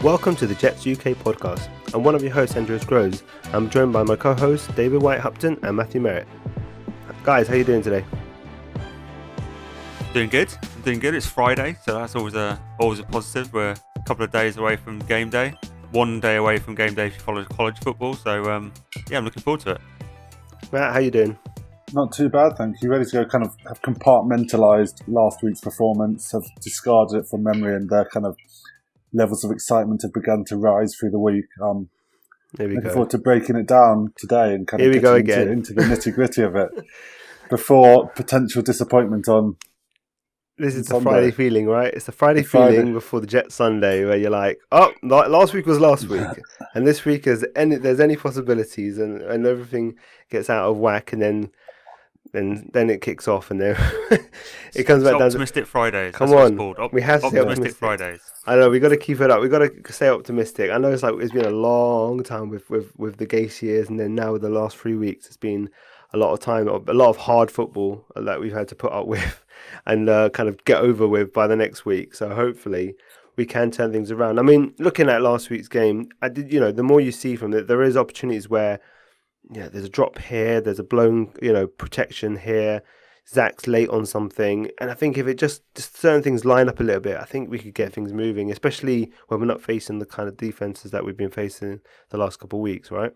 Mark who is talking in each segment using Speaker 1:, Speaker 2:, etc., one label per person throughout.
Speaker 1: Welcome to the Jets UK podcast. I'm one of your hosts, Andrew Groves. I'm joined by my co-hosts, David Wyatt-Hupton and Matthew Merritt. Guys, how are you doing today?
Speaker 2: Doing good. It's Friday, so that's always a positive. We're a couple of days away from game day. 1 day away from game day if you follow college football. So, I'm looking forward to it.
Speaker 1: Matt, how are you doing?
Speaker 3: Not too bad, thank you. Ready to go, kind of have compartmentalised last week's performance, have discarded it from memory, and their kind of levels of excitement have begun to rise through the week. Looking forward to breaking it down today and kind of getting into the nitty-gritty of it before potential disappointment on
Speaker 1: This is the Friday feeling, right? It's the Friday feeling before the Jet Sunday where you're like, oh, last week was last week. And this week, there's any possibilities and everything gets out of whack and then it kicks off and then it comes back down to
Speaker 2: Optimistic Fridays.
Speaker 1: Come on, we have to say
Speaker 2: optimistic Fridays.
Speaker 1: I know, we got to keep it up. We got to stay optimistic. I know it's been a long time with the Gase years, and then now with the last 3 weeks, it's been a lot of time, a lot of hard football that we've had to put up with and kind of get over with by the next week. So hopefully we can turn things around. I mean, looking at last week's game, the more you see from it, there is opportunities where, there's a drop here, there's a blown, protection here. Zach's late on something. And I think if it just certain things line up a little bit, I think we could get things moving, especially when we're not facing the kind of defenses that we've been facing the last couple of weeks, right?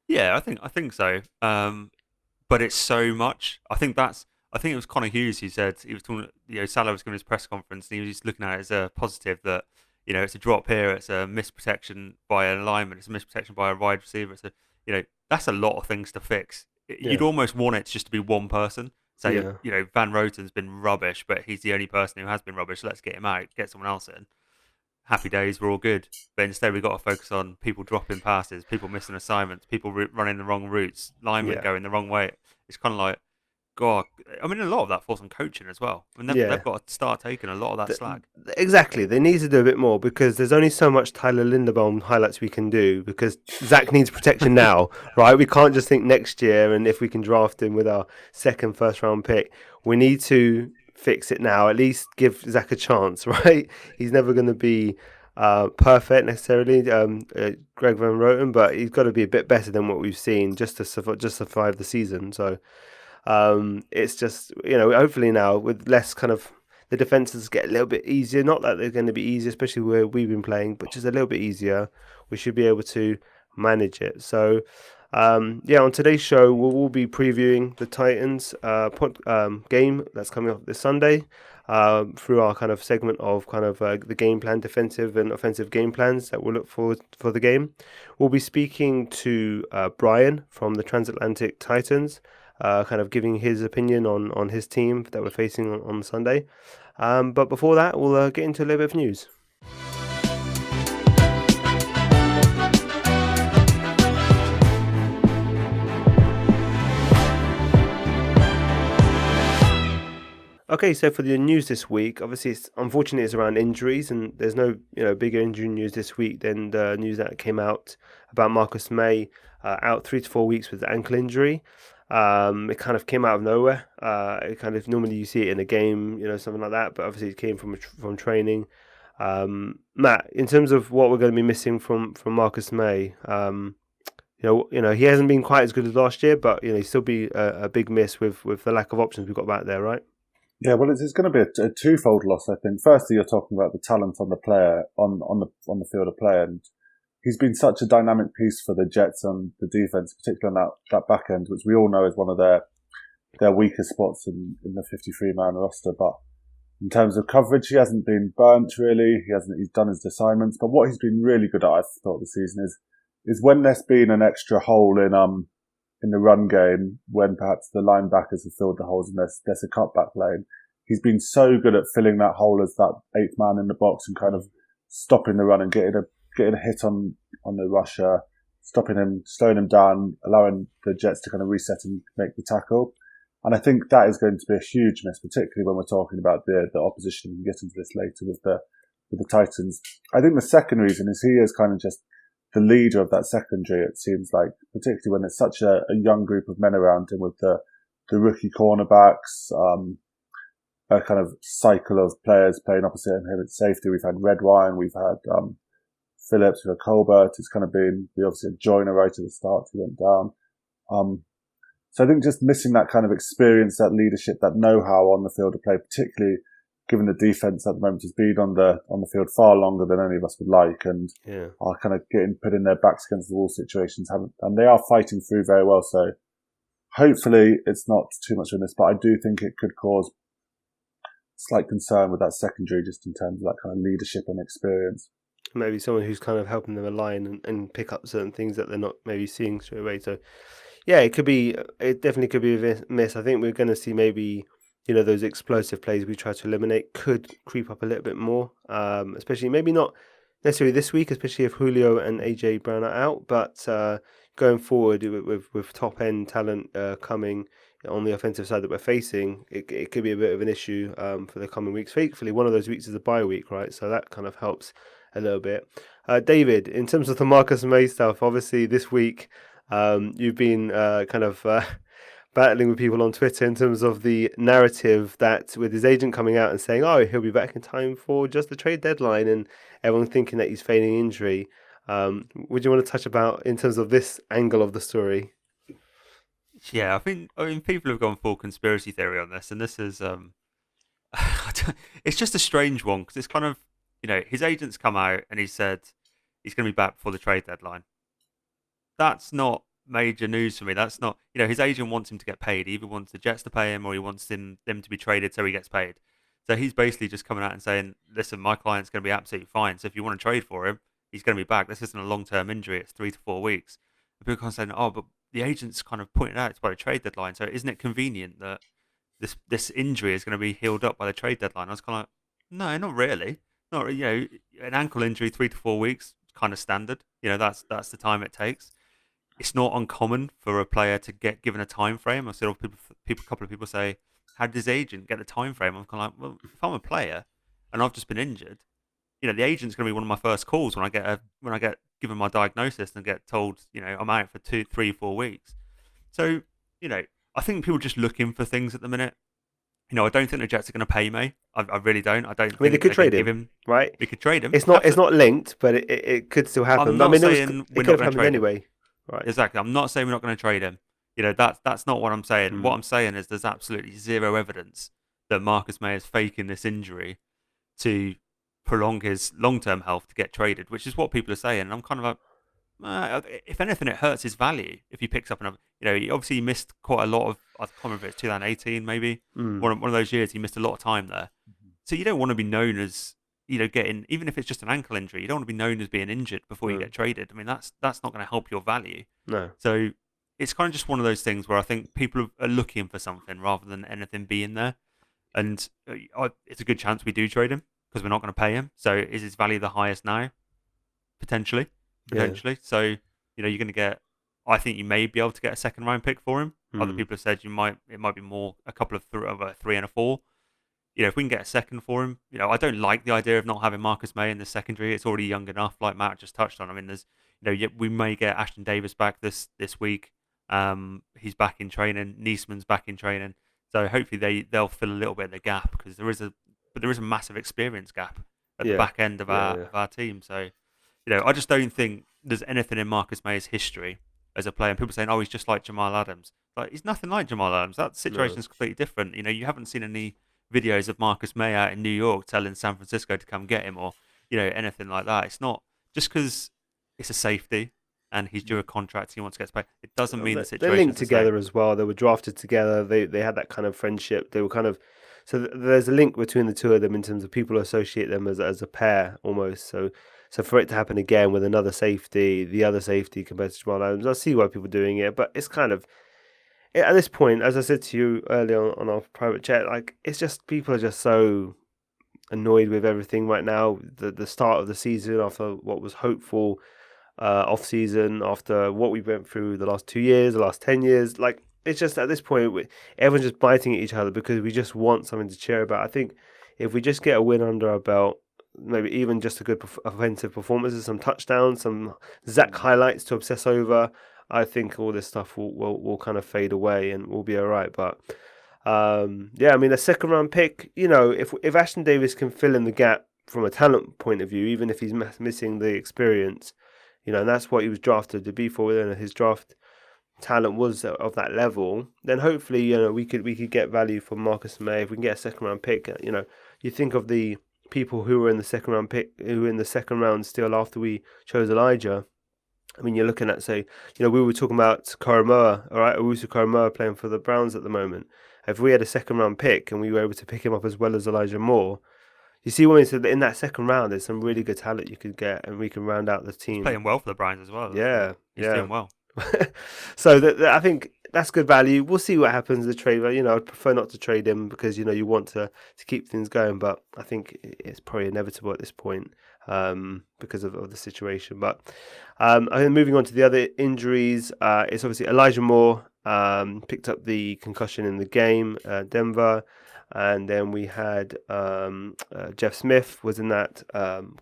Speaker 2: Yeah, I think so. But it's so much. I think it was Connor Hughes who said, he was talking, Salah was giving his press conference and he was just looking at it as a positive that, it's a drop here, it's a misprotection by an lineman, it's a misprotection by a wide receiver. That's a lot of things to fix. You'd almost want it just to be one person. Say, Van Roten's been rubbish, but he's the only person who has been rubbish. Let's get him out, get someone else in. Happy days, we're all good. But instead, we've got to focus on people dropping passes, people missing assignments, people running the wrong routes, linemen going the wrong way. It's kind of like, God, I mean, a lot of that falls on coaching as well. I mean, they've got to start taking a lot of that slack.
Speaker 1: Exactly. They need to do a bit more because there's only so much Tyler Linderbaum highlights we can do because Zach needs protection now, right? We can't just think next year and if we can draft him with our second first-round pick. We need to fix it now, at least give Zach a chance, right? He's never going to be perfect necessarily, Greg Van Roten, but he's got to be a bit better than what we've seen just to survive the season. So it's just, hopefully now with less kind of the defenses get a little bit easier. Not that they're going to be easy, especially where we've been playing, but just a little bit easier. We should be able to manage it. So, on today's show, we'll be previewing the Titans game that's coming up this Sunday through our kind of segment of kind of the game plan, defensive and offensive game plans that we'll look for the game. We'll be speaking to Brian from the Transatlantic Titans, kind of giving his opinion on his team that we're facing on Sunday. But before that, we'll get into a little bit of news. Okay, so for the news this week, obviously it's around injuries, and there's no bigger injury news this week than the news that came out about Marcus May out 3 to 4 weeks with ankle injury. It kind of came out of nowhere. It kind of normally you see it in a game, something like that, but obviously it came from training. Matt, in terms of what we're going to be missing from Marcus May, he hasn't been quite as good as last year, but he'll still be a big miss with the lack of options we've got back there, right?
Speaker 3: Yeah, well, it's going to be a twofold loss, I think. Firstly, you're talking about the talent on the player, on the field of play, and he's been such a dynamic piece for the Jets on the defense, particularly on that back end, which we all know is one of their weaker spots in the 53-man roster. But in terms of coverage, he hasn't been burnt really. He's done his assignments. But what he's been really good at, I thought, this season is when there's been an extra hole in the run game, when perhaps the linebackers have filled the holes and there's a cutback lane. He's been so good at filling that hole as that eighth man in the box and kind of stopping the run and getting a hit on the rusher, stopping him, slowing him down, allowing the Jets to kind of reset and make the tackle. And I think that is going to be a huge miss, particularly when we're talking about the opposition. We can get into this later with the Titans. I think the second reason is he is kind of just the leader of that secondary, it seems like, particularly when it's such a young group of men around him with the rookie cornerbacks, a kind of cycle of players playing opposite him at safety. We've had Redwine, we've had Phillips, we've got Colbert, who's kind of been obviously a joiner right at the start, he went down. So I think just missing that kind of experience, that leadership, that know-how on the field of play, particularly given the defense at the moment has been on the field far longer than any of us would like, and are kind of getting put in their backs against the wall situations, and they are fighting through very well. So hopefully it's not too much of this, but I do think it could cause slight concern with that secondary, just in terms of that kind of leadership and experience.
Speaker 1: Maybe someone who's kind of helping them align and pick up certain things that they're not maybe seeing straight away. So yeah, it definitely could be a miss. I think we're going to see maybe, those explosive plays we try to eliminate could creep up a little bit more, especially maybe not necessarily this week, especially if Julio and AJ Brown are out, but going forward with top end talent coming on the offensive side that we're facing, it could be a bit of an issue for the coming weeks. Thankfully, one of those weeks is a bye week, right? So that kind of helps a little bit. David, in terms of the Marcus May stuff, obviously this week you've been battling with people on Twitter in terms of the narrative that with his agent coming out and saying, oh, he'll be back in time for just the trade deadline, and everyone thinking that he's feigning injury. Would you want to touch about in terms of this angle of the story?
Speaker 2: Yeah, I mean, people have gone full conspiracy theory on this, and this is it's just a strange one because it's kind of, his agent's come out and he said he's going to be back before the trade deadline. That's not major news for me. That's not, his agent wants him to get paid. He either wants the Jets to pay him or he wants them to be traded so he gets paid. So he's basically just coming out and saying, listen, my client's going to be absolutely fine. So if you want to trade for him, he's going to be back. This isn't a long-term injury. It's 3 to 4 weeks. And people are saying, oh, but the agent's kind of pointed out it's by the trade deadline. So isn't it convenient that this injury is going to be healed up by the trade deadline? I was kind of like, no, not really. Not, an ankle injury, 3 to 4 weeks, kind of standard. That's the time it takes. It's not uncommon for a player to get given a time frame. I've seen a couple of people say, how did his agent get the time frame? I'm kind of like, well, if I'm a player and I've just been injured, the agent's going to be one of my first calls when I get given my diagnosis and get told, I'm out for 2, 3, 4 weeks. So, I think people are just looking for things at the minute. I don't think the Jets are going to pay me. I really don't. I mean,
Speaker 1: they could trade him, right?
Speaker 2: They could trade him.
Speaker 1: It's not linked, but it could still happen.
Speaker 2: I'm not saying
Speaker 1: it could have happened anyway.
Speaker 2: Right. Exactly. I'm not saying we're not going to trade him. That's not what I'm saying.
Speaker 1: Mm.
Speaker 2: What I'm saying is there's absolutely zero evidence that Marcus May is faking this injury to prolong his long-term health to get traded, which is what people are saying. And I'm kind of like, if anything, it hurts his value if he picks up another. He obviously missed quite a lot of. I can't remember if it's 2018 maybe. One of those years he missed a lot of time there. Mm-hmm. So you don't want to be known as getting, even if it's just an ankle injury, you don't want to be known as being injured before you get traded. I mean, that's not going to help your value.
Speaker 1: No.
Speaker 2: So it's kind of just one of those things where I think people are looking for something rather than anything being there. And it's a good chance we do trade him because we're not going to pay him. So is his value the highest now? Potentially. Yeah. So, you're going to get, I think you may be able to get a second round pick for him. Other people have said it might be more a couple of 3 and a 4. If we can get a second for him, I don't like the idea of not having Marcus May in the secondary. It's already young enough, like Matt just touched on. I mean, there's, we may get Ashton Davis back this week. He's back in training. Niesman's back in training. So hopefully they'll fill a little bit of the gap because there is a massive experience gap at the back end of our team. So, I just don't think there's anything in Marcus May's history as a player. And people saying, oh, he's just like Jamal Adams. Like, he's nothing like Jamal Adams. That situation is completely different. You haven't seen any videos of Marcus May out in New York telling San Francisco to come get him or, anything like that. It's not just because it's a safety and he's due a contract, he wants to get paid. It doesn't mean the situation.
Speaker 1: They're linked together as well. They were drafted together. They had that kind of friendship. They were kind of, so there's a link between the two of them in terms of people associate them as a pair almost. So for it to happen again with another safety, the other safety compared to Jamal Adams, I see why people are doing it, but it's kind of, at this point, as I said to you earlier on our private chat, like, it's just, people are just so annoyed with everything right now. The start of the season, after what was hopeful off season, after what we went through the last 2 years, the last 10 years, like, it's just at this point, everyone's just biting at each other because we just want something to cheer about. I think if we just get a win under our belt, maybe even just a good offensive performances, some touchdowns, some Zach highlights to obsess over, I think all this stuff will kind of fade away and we'll be all right. But a second round pick, if Ashton Davis can fill in the gap from a talent point of view, even if he's missing the experience, and that's what he was drafted to be for. His draft talent was of that level. Then hopefully, we could get value from Marcus May if we can get a second round pick. You think of the people who were in the second round pick, who were in the second round still after we chose Elijah. I mean, you're looking at, say, we were talking about Koromoa, all right, Owusu Koromoa playing for the Browns at the moment. If we had a second round pick and we were able to pick him up as well as Elijah Moore, you see what I mean? So in that second round, there's some really good talent you could get, and we can round out the team.
Speaker 2: He's playing well for the Browns as well.
Speaker 1: Yeah,
Speaker 2: he's doing well.
Speaker 1: So I think that's good value. We'll see what happens with the trade. I'd prefer not to trade him because you want to keep things going, but I think it's probably inevitable at this point because of the situation. But I think moving on to the other injuries, it's obviously Elijah Moore picked up the concussion in the game, Denver. And then we had Jeff Smith was in that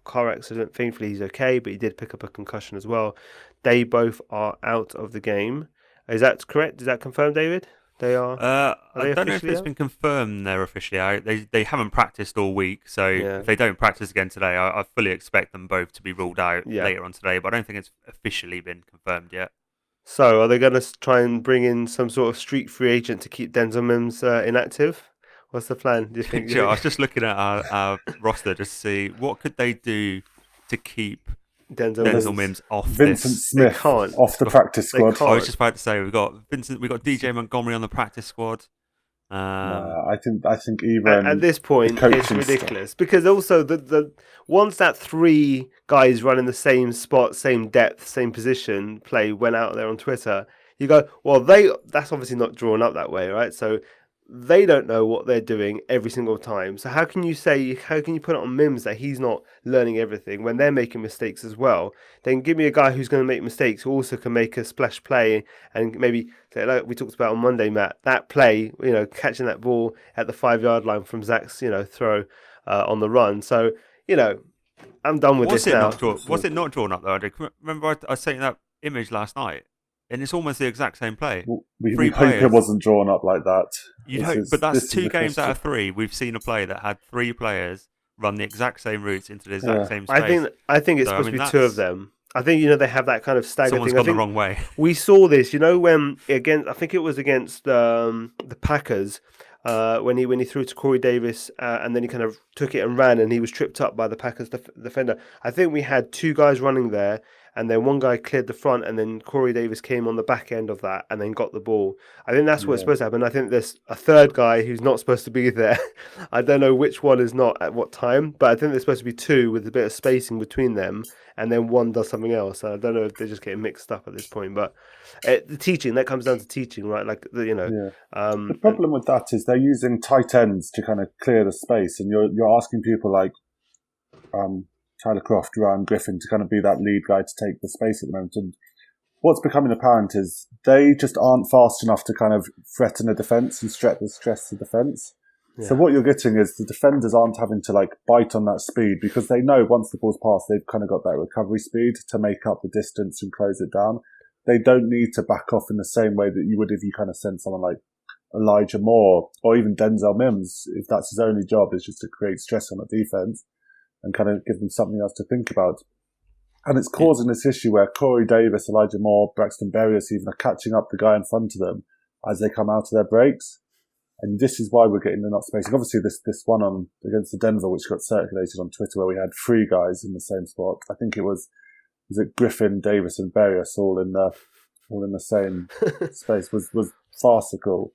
Speaker 1: car accident. Thankfully, he's okay, but he did pick up a concussion as well. They both are out of the game. Is that correct? Is that confirmed, David? They are.
Speaker 2: I don't know if it's been confirmed they're officially out. They haven't practiced all week, so if they don't practice again today, I fully expect them both to be ruled out later on today. But I don't think it's officially been confirmed yet. So,
Speaker 1: are they going to try and bring in some sort of street free agent to keep Denzel Mims inactive? What's the plan, do you think?
Speaker 2: Sure, I was just looking at our roster to see what could they do to keep Denzel Mims off
Speaker 3: Vincent Smith off the practice squad.
Speaker 2: I was just about to say we've got DJ Montgomery on the practice squad.
Speaker 3: I think even
Speaker 1: at this point it's ridiculous because also the once that three guys running the same spot, same depth, same position play went out there on Twitter, you go, well, that's obviously not drawn up that way, right? So they don't know what they're doing every single time. So how can you put it on Mims that he's not learning everything when they're making mistakes as well? Then give me a guy who's going to make mistakes who also can make a splash play and maybe, like we talked about on Monday, Matt, that play, catching that ball at the 5-yard line from Zach's, throw on the run. So, I'm done with this now.
Speaker 2: Was it not drawn up though? Remember I sent you that image last night? And it's almost the exact same play.
Speaker 3: We hope it wasn't drawn up like that.
Speaker 2: But that's 2 games out of 3. We've seen a play that had 3 players run the exact same routes into the exact same space.
Speaker 1: I think it's supposed to be 2 of them. I think they have that kind of stagger
Speaker 2: thing. Someone's gone the wrong way.
Speaker 1: We saw this, when I think it was against the Packers. When he threw to Corey Davis and then he kind of took it and ran and he was tripped up by the Packers defender. I think we had 2 guys running there and then one guy cleared the front and then Corey Davis came on the back end of that and then got the ball. I think that's what's supposed to happen. I think there's a third guy who's not supposed to be there. I don't know which one is not at what time, but I think there's supposed to be 2 with a bit of spacing between them and then one does something else. I don't know if they're just getting mixed up at this point, but the teaching, that comes down to teaching, right? Like,
Speaker 3: the problem with that is they're using tight ends to kind of clear the space, and you're asking people like Tyler Croft, Ryan Griffin to kind of be that lead guy to take the space at the moment. And what's becoming apparent is they just aren't fast enough to kind of threaten a defence and stress the defence. Yeah. So what you're getting is the defenders aren't having to like bite on that speed because they know once the ball's passed, they've kind of got that recovery speed to make up the distance and close it down. They don't need to back off in the same way that you would if you kind of send someone like Elijah Moore or even Denzel Mims, if that's his only job is just to create stress on the defense and kind of give them something else to think about. And it's causing this issue where Corey Davis, Elijah Moore, Braxton Berrios even are catching up the guy in front of them as they come out of their breaks. And this is why we're getting the not spacing. Obviously, this one on against the Denver, which got circulated on Twitter, where we had 3 guys in the same spot. I think it was Griffin, Davis, and Berrios all in the same space was farcical.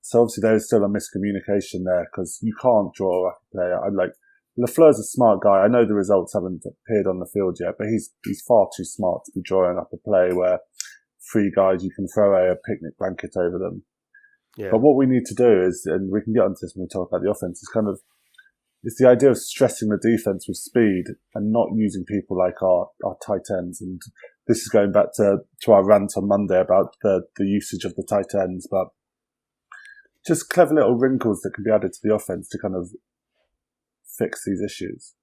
Speaker 3: So obviously there is still a miscommunication there because you can't draw a player. I'm like, LaFleur's a smart guy. I know the results haven't appeared on the field yet, but he's far too smart to be drawing up a play where 3 guys you can throw a picnic blanket over them. Yeah. But what we need to do is, and we can get onto this when we talk about the offense, is it's the idea of stressing the defense with speed and not using people like our tight ends. And this is going back to our rant on Monday about the usage of the tight ends, but just clever little wrinkles that can be added to the offense to kind of fix these issues.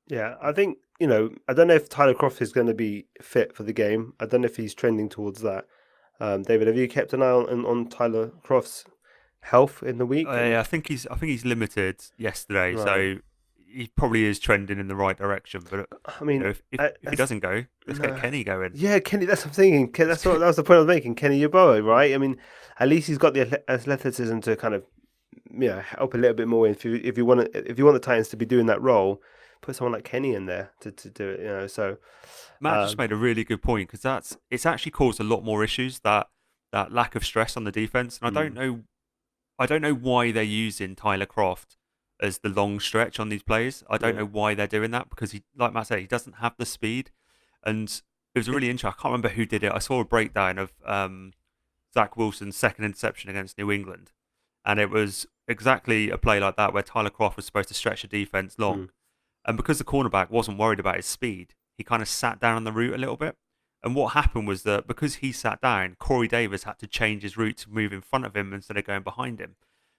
Speaker 1: Yeah, I think, I don't know if Tyler Croft is going to be fit for the game. I don't know if he's trending towards that. David, have you kept an eye on Tyler Croft's health in the week?
Speaker 2: Yeah, I think he's limited yesterday. Right. So he probably is trending in the right direction. But
Speaker 1: I mean,
Speaker 2: if he doesn't go, let's get Kenny going.
Speaker 1: Yeah, Kenny. That's what I'm thinking. That was the point I was making. Kenny Yeboah, right? I mean, at least he's got the athleticism to kind of help a little bit more. If you want the Titans to be doing that role, put someone like Kenny in there to do it. So
Speaker 2: Matt just made a really good point, because it's actually caused a lot more issues, that lack of stress on the defense. And I don't know why they're using Tyler Croft as the long stretch on these plays. I don't know why they're doing that, because he, like Matt said, he doesn't have the speed. And it was really interesting. I can't remember who did it. I saw a breakdown of Zach Wilson's second interception against New England, and it was exactly a play like that where Tyler Croft was supposed to stretch the defense long, and because the cornerback wasn't worried about his speed, he kind of sat down on the route a little bit. And what happened was that because he sat down, Corey Davis had to change his route to move in front of him instead of going behind him.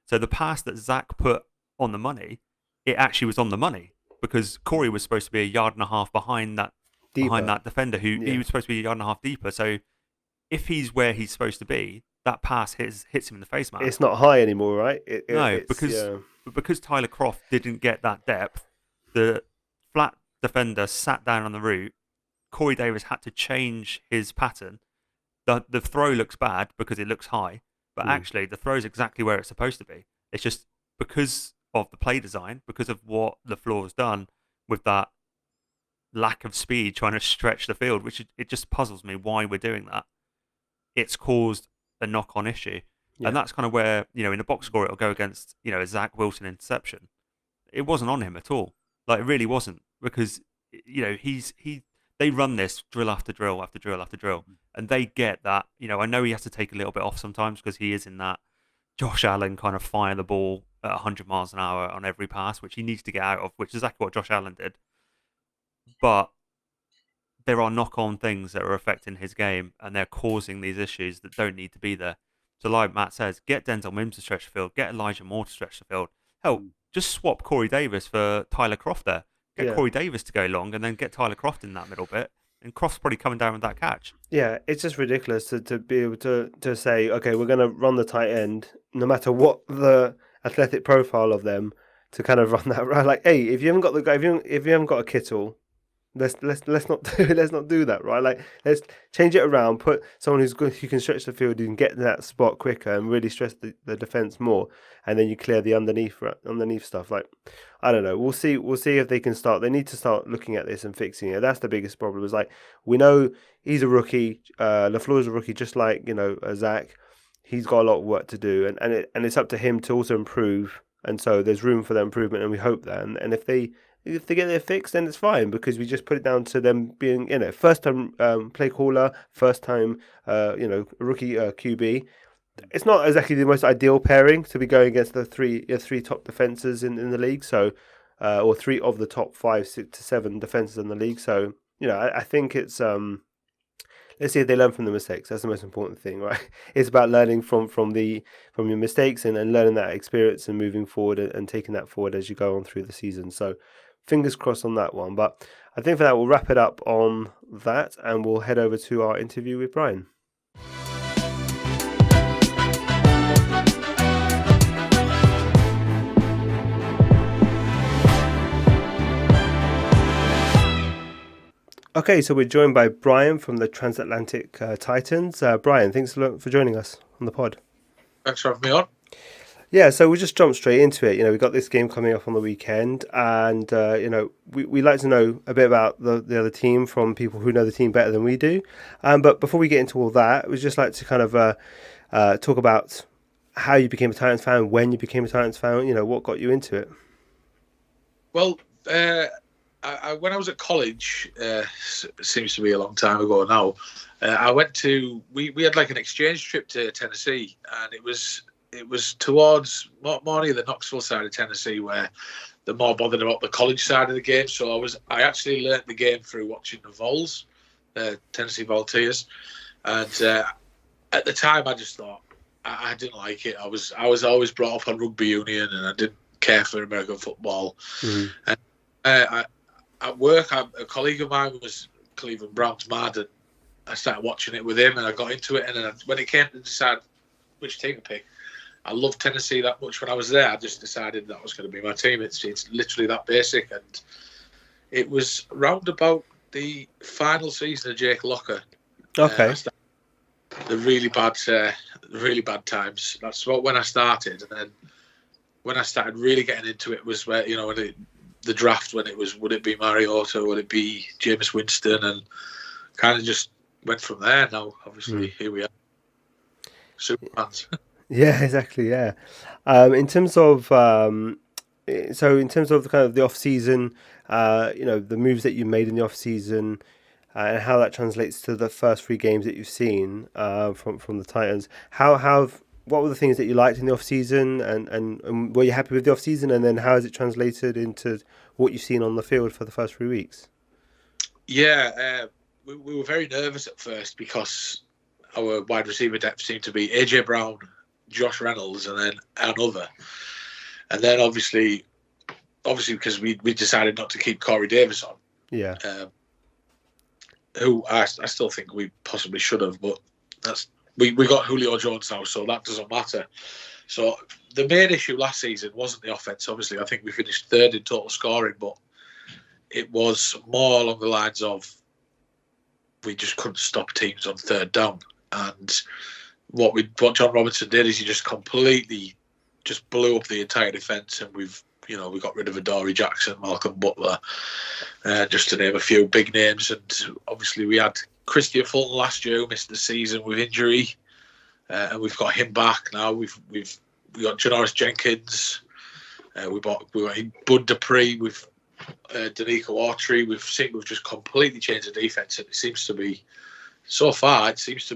Speaker 2: So the pass that Zach put on the money, it actually was on the money, because Corey was supposed to be a yard and a half behind that defender, who he was supposed to be a yard and a half deeper. So if he's where he's supposed to be, that pass hits him in the face, man.
Speaker 1: It's not high anymore, right?
Speaker 2: Because Tyler Croft didn't get that depth, the flat defender sat down on the route. Corey Davis had to change his pattern. The throw looks bad because it looks high, but actually the throw is exactly where it's supposed to be. It's just because of the play design, because of what LaFleur has done with that lack of speed trying to stretch the field, which it just puzzles me why we're doing that. It's caused a knock-on issue. Yeah. And that's kind of where, in the box score, it'll go against, a Zach Wilson interception. It wasn't on him at all. Like, it really wasn't, because, they run this drill after drill after drill after drill, and they get that. I know he has to take a little bit off sometimes, because he is in that Josh Allen kind of fire the ball at 100 miles an hour on every pass, which he needs to get out of, which is exactly what Josh Allen did. But there are knock-on things that are affecting his game, and they're causing these issues that don't need to be there. So like Matt says, get Denzel Mims to stretch the field, get Elijah Moore to stretch the field. Hell, just swap Corey Davis for Tyler Croft there. Get Corey Davis to go long, and then get Tyler Croft in that middle bit, and Croft's probably coming down with that catch.
Speaker 1: Yeah, it's just ridiculous to be able to say, okay, we're going to run the tight end, no matter what the athletic profile of them, to kind of run that. Right? Like, hey, if you haven't got the guy, if you haven't got a Kittle, let's not do that, right? Like, let's change it around. Put someone who can stretch the field, who can get to that spot quicker, and really stress the defense more, and then you clear the underneath stuff. Like, I don't know. We'll see if they can start. They need to start looking at this and fixing it. That's the biggest problem. Is like, we know he's a rookie. LaFleur's a rookie, just like Zach. He's got a lot of work to do, and it's up to him to also improve. And so there's room for that improvement, and we hope that. And if they get it fixed, then it's fine, because we just put it down to them being, first time play caller, first time, rookie QB. It's not exactly the most ideal pairing to be going against the three top defenses in the league. So, or three of the top 5, 6 to 7 defenses in the league. So, I think it's let's see if they learn from the mistakes. That's the most important thing, right? It's about learning from your mistakes and learning that experience and moving forward and taking that forward as you go on through the season. So, fingers crossed on that one. But I think for that, we'll wrap it up on that, and we'll head over to our interview with Brian. Okay, so we're joined by Brian from the Transatlantic Titans. Brian, thanks a lot for joining us on the pod.
Speaker 4: Thanks for having me on.
Speaker 1: Yeah, so we'll just jump straight into it. We've got this game coming up on the weekend, and we like to know a bit about the other team from people who know the team better than we do. But before we get into all that, we'd just like to kind of talk about how you became a Titans fan, when you became a Titans fan. What got you into it?
Speaker 4: Well, when I was at college, seems to be a long time ago now. I went to we had like an exchange trip to Tennessee, and it was towards more near the Knoxville side of Tennessee, where they're more bothered about the college side of the game. So I actually learnt the game through watching the Vols, Tennessee Volunteers, and at the time I just thought I didn't like it. I was always brought up on rugby union, and I didn't care for American football. Mm-hmm. And at work, a colleague of mine was Cleveland Browns mad, and I started watching it with him, and I got into it. And then when it came to decide which team to pick, I loved Tennessee that much when I was there. I just decided that was going to be my team. It's literally that basic. And it was round about the final season of Jake Locker.
Speaker 1: Okay.
Speaker 4: The really bad times. That's when I started, and then when I started really getting into it was where the draft, when it was, would it be Mariota, would it be Jameis Winston, and kind of just went from there. Now, obviously, here we are, super fans.
Speaker 1: Yeah, exactly. Yeah. In terms of in terms of the kind of the off season, the moves that you made in the off season. And how that translates to the first 3 games that you've seen from the Titans. What were the things that you liked in the off season, and were you happy with the off season? And then how has it translated into what you've seen on the field for the first 3 weeks?
Speaker 4: Yeah, we were very nervous at first because our wide receiver depth seemed to be AJ Brown, Josh Reynolds, and then another. And then obviously because we decided not to keep Corey Davis on.
Speaker 1: Yeah.
Speaker 4: Who I still think we possibly should have, but we got Julio Jones now, so that doesn't matter. So the main issue last season wasn't the offense. Obviously, I think we finished 3rd in total scoring, but it was more along the lines of we just couldn't stop teams on 3rd down. And what John Robinson did is he just completely just blew up the entire defense, and we got rid of Adoree Jackson, Malcolm Butler, just to name a few big names. And obviously we had Christian Fulton last year who missed the season with injury, and we've got him back now. We've got Janoris Jenkins. We got Bud Dupree with Danico Autry. We've just completely changed the defense, and it seems to be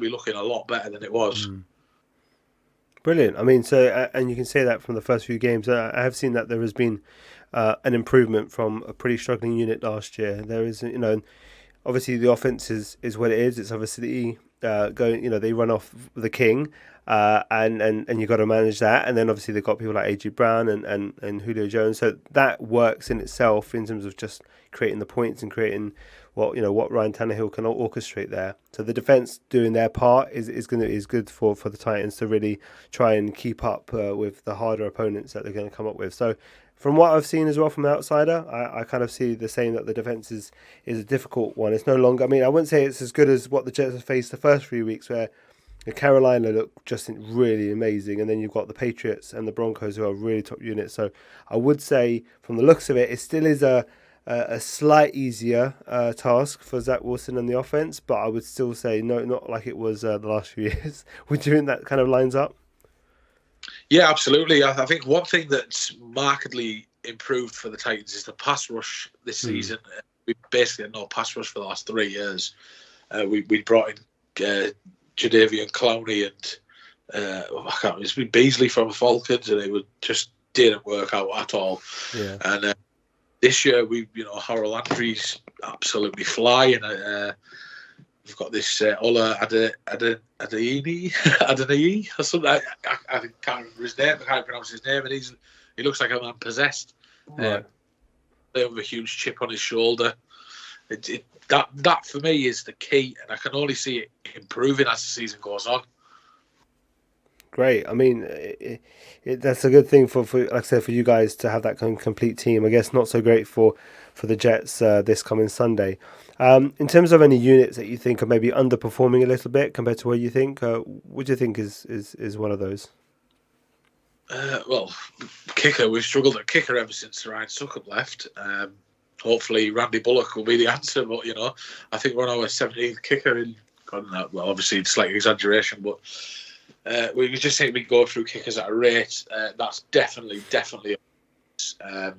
Speaker 4: looking a lot better than it was.
Speaker 1: Brilliant. I mean, so and you can say that from the first few games. I have seen that there has been an improvement from a pretty struggling unit last year. There is, obviously the offense is what it is. It's obviously going. They run off the king, and you got to manage that. And then obviously they've got people like AJ Brown and Julio Jones. So that works in itself in terms of just creating the points and creating what Ryan Tannehill can orchestrate there. So the defense doing their part is good for the Titans to really try and keep up with the harder opponents that they're going to come up with. So from what I've seen as well from the outsider, I kind of see the same, that the defense is a difficult one. It's no longer, I mean, I wouldn't say it's as good as what the Jets have faced the first 3 weeks, where Carolina looked just really amazing, and then you've got the Patriots and the Broncos, who are really top units. So I would say from the looks of it, it still is a slight easier task for Zach Wilson and the offense, but I would still say no, not like it was the last few years. Would you think that kind of lines up?
Speaker 4: Yeah, absolutely. I think one thing that's markedly improved for the Titans is the pass rush this season. We basically had no pass rush for the last 3 years. We brought in Jadeveon Clowney and I can't remember, it's been Beasley from the Falcons, and it just didn't work out at all. Yeah. And this year, Harold Landry's absolutely flying. We've got this Ola Adeniyi or something. I can't remember his name. I can't pronounce his name, and he looks like a man possessed.
Speaker 1: Right.
Speaker 4: With a huge chip on his shoulder. That for me is the key, and I can only see it improving as the season goes on.
Speaker 1: Great. I mean, that's a good thing for like I said, for you guys to have that complete team. I guess not so great for the Jets this coming Sunday. In terms of any units that you think are maybe underperforming a little bit compared to what you think, what do you think is one of those?
Speaker 4: Well, kicker. We've struggled at kicker ever since Ryan Suckup left. Hopefully, Randy Bullock will be the answer. But I think we're on our 17th kicker. Well, obviously, it's slight exaggeration, but. We just think we go through kickers at a rate. That's definitely. I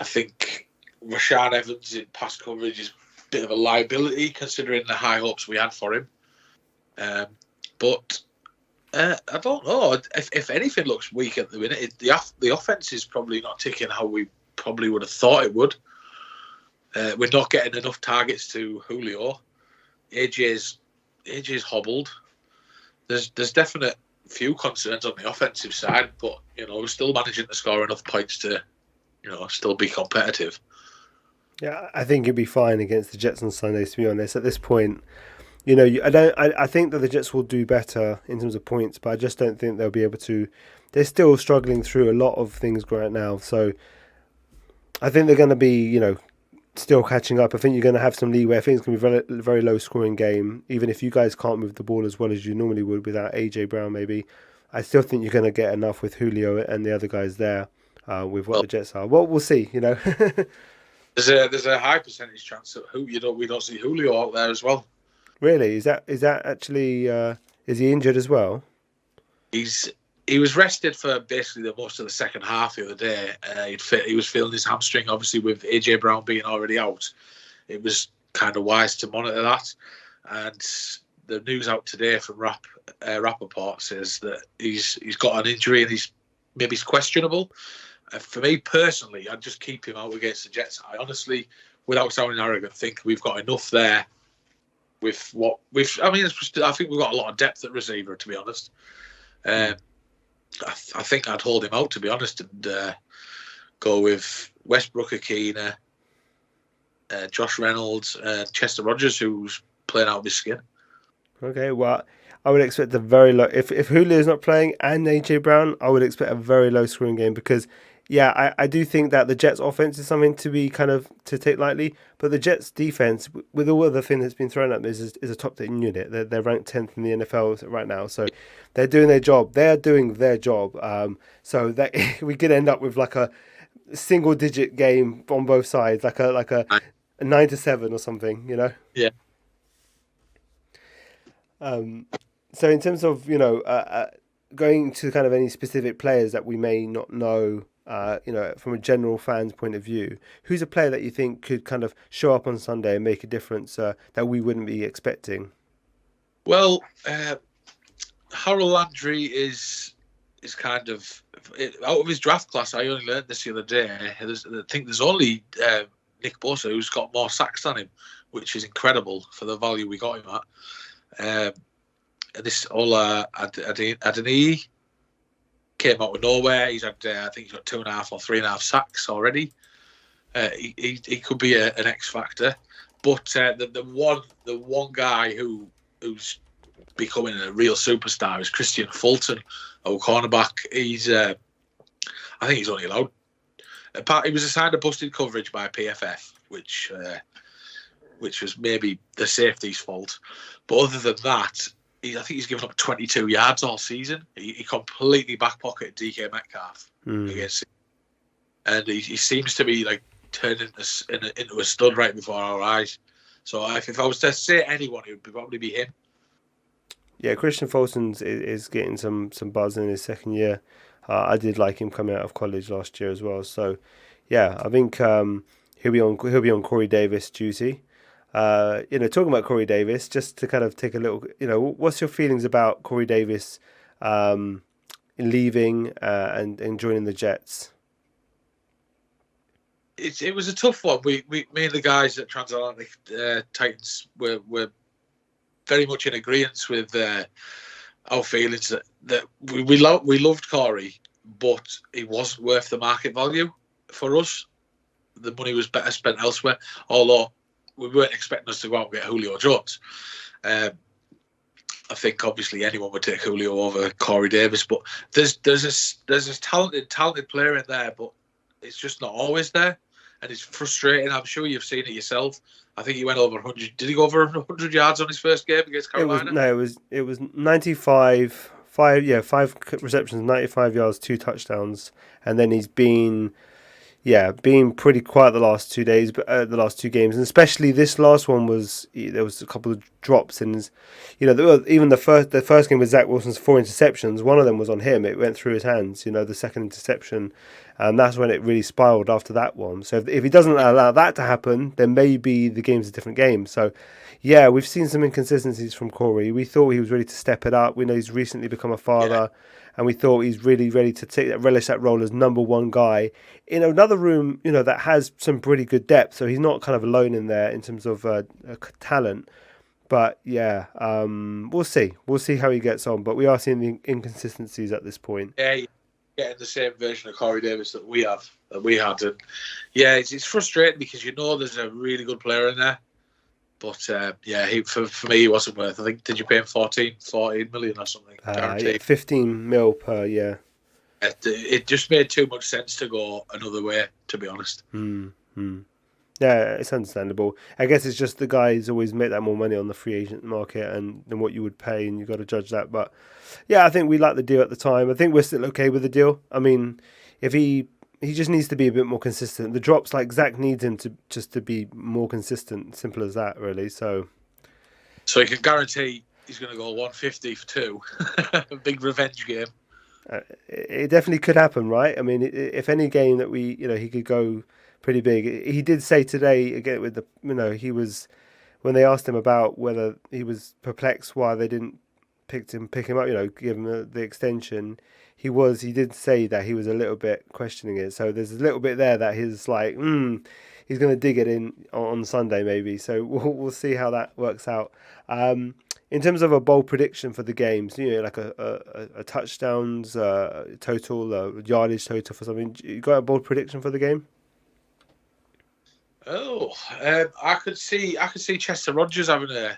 Speaker 4: think Rashaan Evans in pass coverage is a bit of a liability considering the high hopes we had for him. But I don't know. If anything looks weak at the minute, the offense is probably not ticking how we probably would have thought it would. We're not getting enough targets to Julio. AJ's hobbled. There's definite few concerns on the offensive side, but we're still managing to score enough points to still be competitive.
Speaker 1: Yeah, I think it'd be fine against the Jets on Sundays, to be honest. At this point, You know, I think that the Jets will do better in terms of points, but I just don't think they'll be able to. They're still struggling through a lot of things right now, so I think they're going to be, still catching up. I think you're going to have some leeway. I think it's going to be a very, very low scoring game, even if you guys can't move the ball as well as you normally would without AJ Brown. Maybe I still think you're going to get enough with Julio and the other guys there. With what the Jets are, well, we'll see.
Speaker 4: There's a high percentage chance that we don't see Julio out there as well.
Speaker 1: Really, is that actually is he injured as well?
Speaker 4: He was rested for basically the most of the second half the other day. He was feeling his hamstring, obviously with AJ Brown being already out. It was kind of wise to monitor that. And the news out today from Rappaport says that he's got an injury and he's questionable. For me personally, I'd just keep him out against the Jets. I honestly, without sounding arrogant, think we've got enough there with what we've. I mean, I think we've got a lot of depth at receiver, to be honest. I think I'd hold him out, to be honest, and go with Westbrook-Akina, Josh Reynolds, Chester Rogers, who's playing out of his skin.
Speaker 1: Okay, well, I would expect a very low. If Julio's not playing and AJ Brown, I would expect a very low scoring game because, yeah, I do think that the Jets' offense is something to be to take lightly, but the Jets' defense, with all of the thing that's been thrown at them, is a top 10 unit. They're ranked 10th in the NFL right now, so they're doing their job. They're doing their job. So that we could end up with like a single digit game on both sides, like a 9-7 or something,
Speaker 4: Yeah.
Speaker 1: So in terms of going to kind of any specific players that we may not know, from a general fan's point of view, who's a player that you think could kind of show up on Sunday and make a difference that we wouldn't be expecting?
Speaker 4: Well, Harold Landry is kind of out of his draft class. I only learned this the other day. I think there's only Nick Bosa who's got more sacks than him, which is incredible for the value we got him at. This Ola Adeniyi came out of nowhere. He's had, I think he's got 2.5 or 3.5 sacks already. He could be an X factor, but the one guy who's becoming a real superstar is Christian Fulton, our cornerback. I think he's only allowed. He was assigned a busted coverage by PFF, which was maybe the safety's fault. But other than that, I think he's given up 22 yards all season. He completely backpocketed DK Metcalf against him. And he seems to be like turning into a stud right before our eyes. So if I was to say anyone, it would probably be him.
Speaker 1: Yeah, Christian Fulton is getting some buzz in his second year. I did like him coming out of college last year as well. So, yeah, I think he'll be on Corey Davis duty. Talking about Corey Davis, just to kind of take a little, what's your feelings about Corey Davis leaving and joining the Jets?
Speaker 4: It was a tough one. Me and the guys at Transatlantic Titans were very much in agreement with our feelings that we loved Corey, but it wasn't worth the market value for us. The money was better spent elsewhere, although we weren't expecting us to go out and get Julio Jones. I think obviously anyone would take Julio over Corey Davis, but there's a talented player in there, but it's just not always there, and it's frustrating. I'm sure you've seen it yourself. I think he went over 100. Did he go over 100 yards on his first game against Carolina?
Speaker 1: It was 95. 5 receptions, 95 yards, 2 touchdowns, and then he's been pretty quiet the last 2 days, but the last 2 games, and especially this last one there was a couple of drops, and even the first game with Zach Wilson's 4 interceptions, one of them was on him. It went through his hands. The second interception, and that's when it really spiraled after that one. So if he doesn't allow that to happen, then maybe the game's a different game. So yeah, we've seen some inconsistencies from Corey. We thought he was ready to step it up. We know he's recently become a father. Yeah. And we thought he's really ready to relish that role as number one guy in another room, that has some pretty good depth. So he's not kind of alone in there in terms of talent. But yeah, we'll see. We'll see how he gets on. But we are seeing the inconsistencies at this point.
Speaker 4: Yeah, getting the same version of Corey Davis that we had. And yeah, it's frustrating because there's a really good player in there, But yeah, for me, he wasn't worth. I think did you pay him 14 million or something guaranteed?
Speaker 1: 15 mil per year.
Speaker 4: It just made too much sense to go another way, to be honest.
Speaker 1: Yeah, it's understandable. I guess it's just the guys always make that more money on the free agent market than what you would pay, and you've got to judge that. But yeah, I think we liked the deal at the time. I think we're still okay with the deal. I mean, if he just needs to be a bit more consistent. The drops, like Zach needs him to be more consistent. Simple as that, really. So
Speaker 4: you can guarantee he's going to go 150 for 2. A big revenge game.
Speaker 1: It definitely could happen, right? I mean, if any game that he could go pretty big. He did say today again with he was, when they asked him about whether he was perplexed why they didn't pick him up, give him the extension. He did say that he was a little bit questioning it. So there's a little bit there that he's like, he's going to dig it in on Sunday maybe. So we'll see how that works out. In terms of a bold prediction for the games, like a touchdowns total, yardage total for something. You got a bold prediction for the game?
Speaker 4: I could see Chester Rogers having a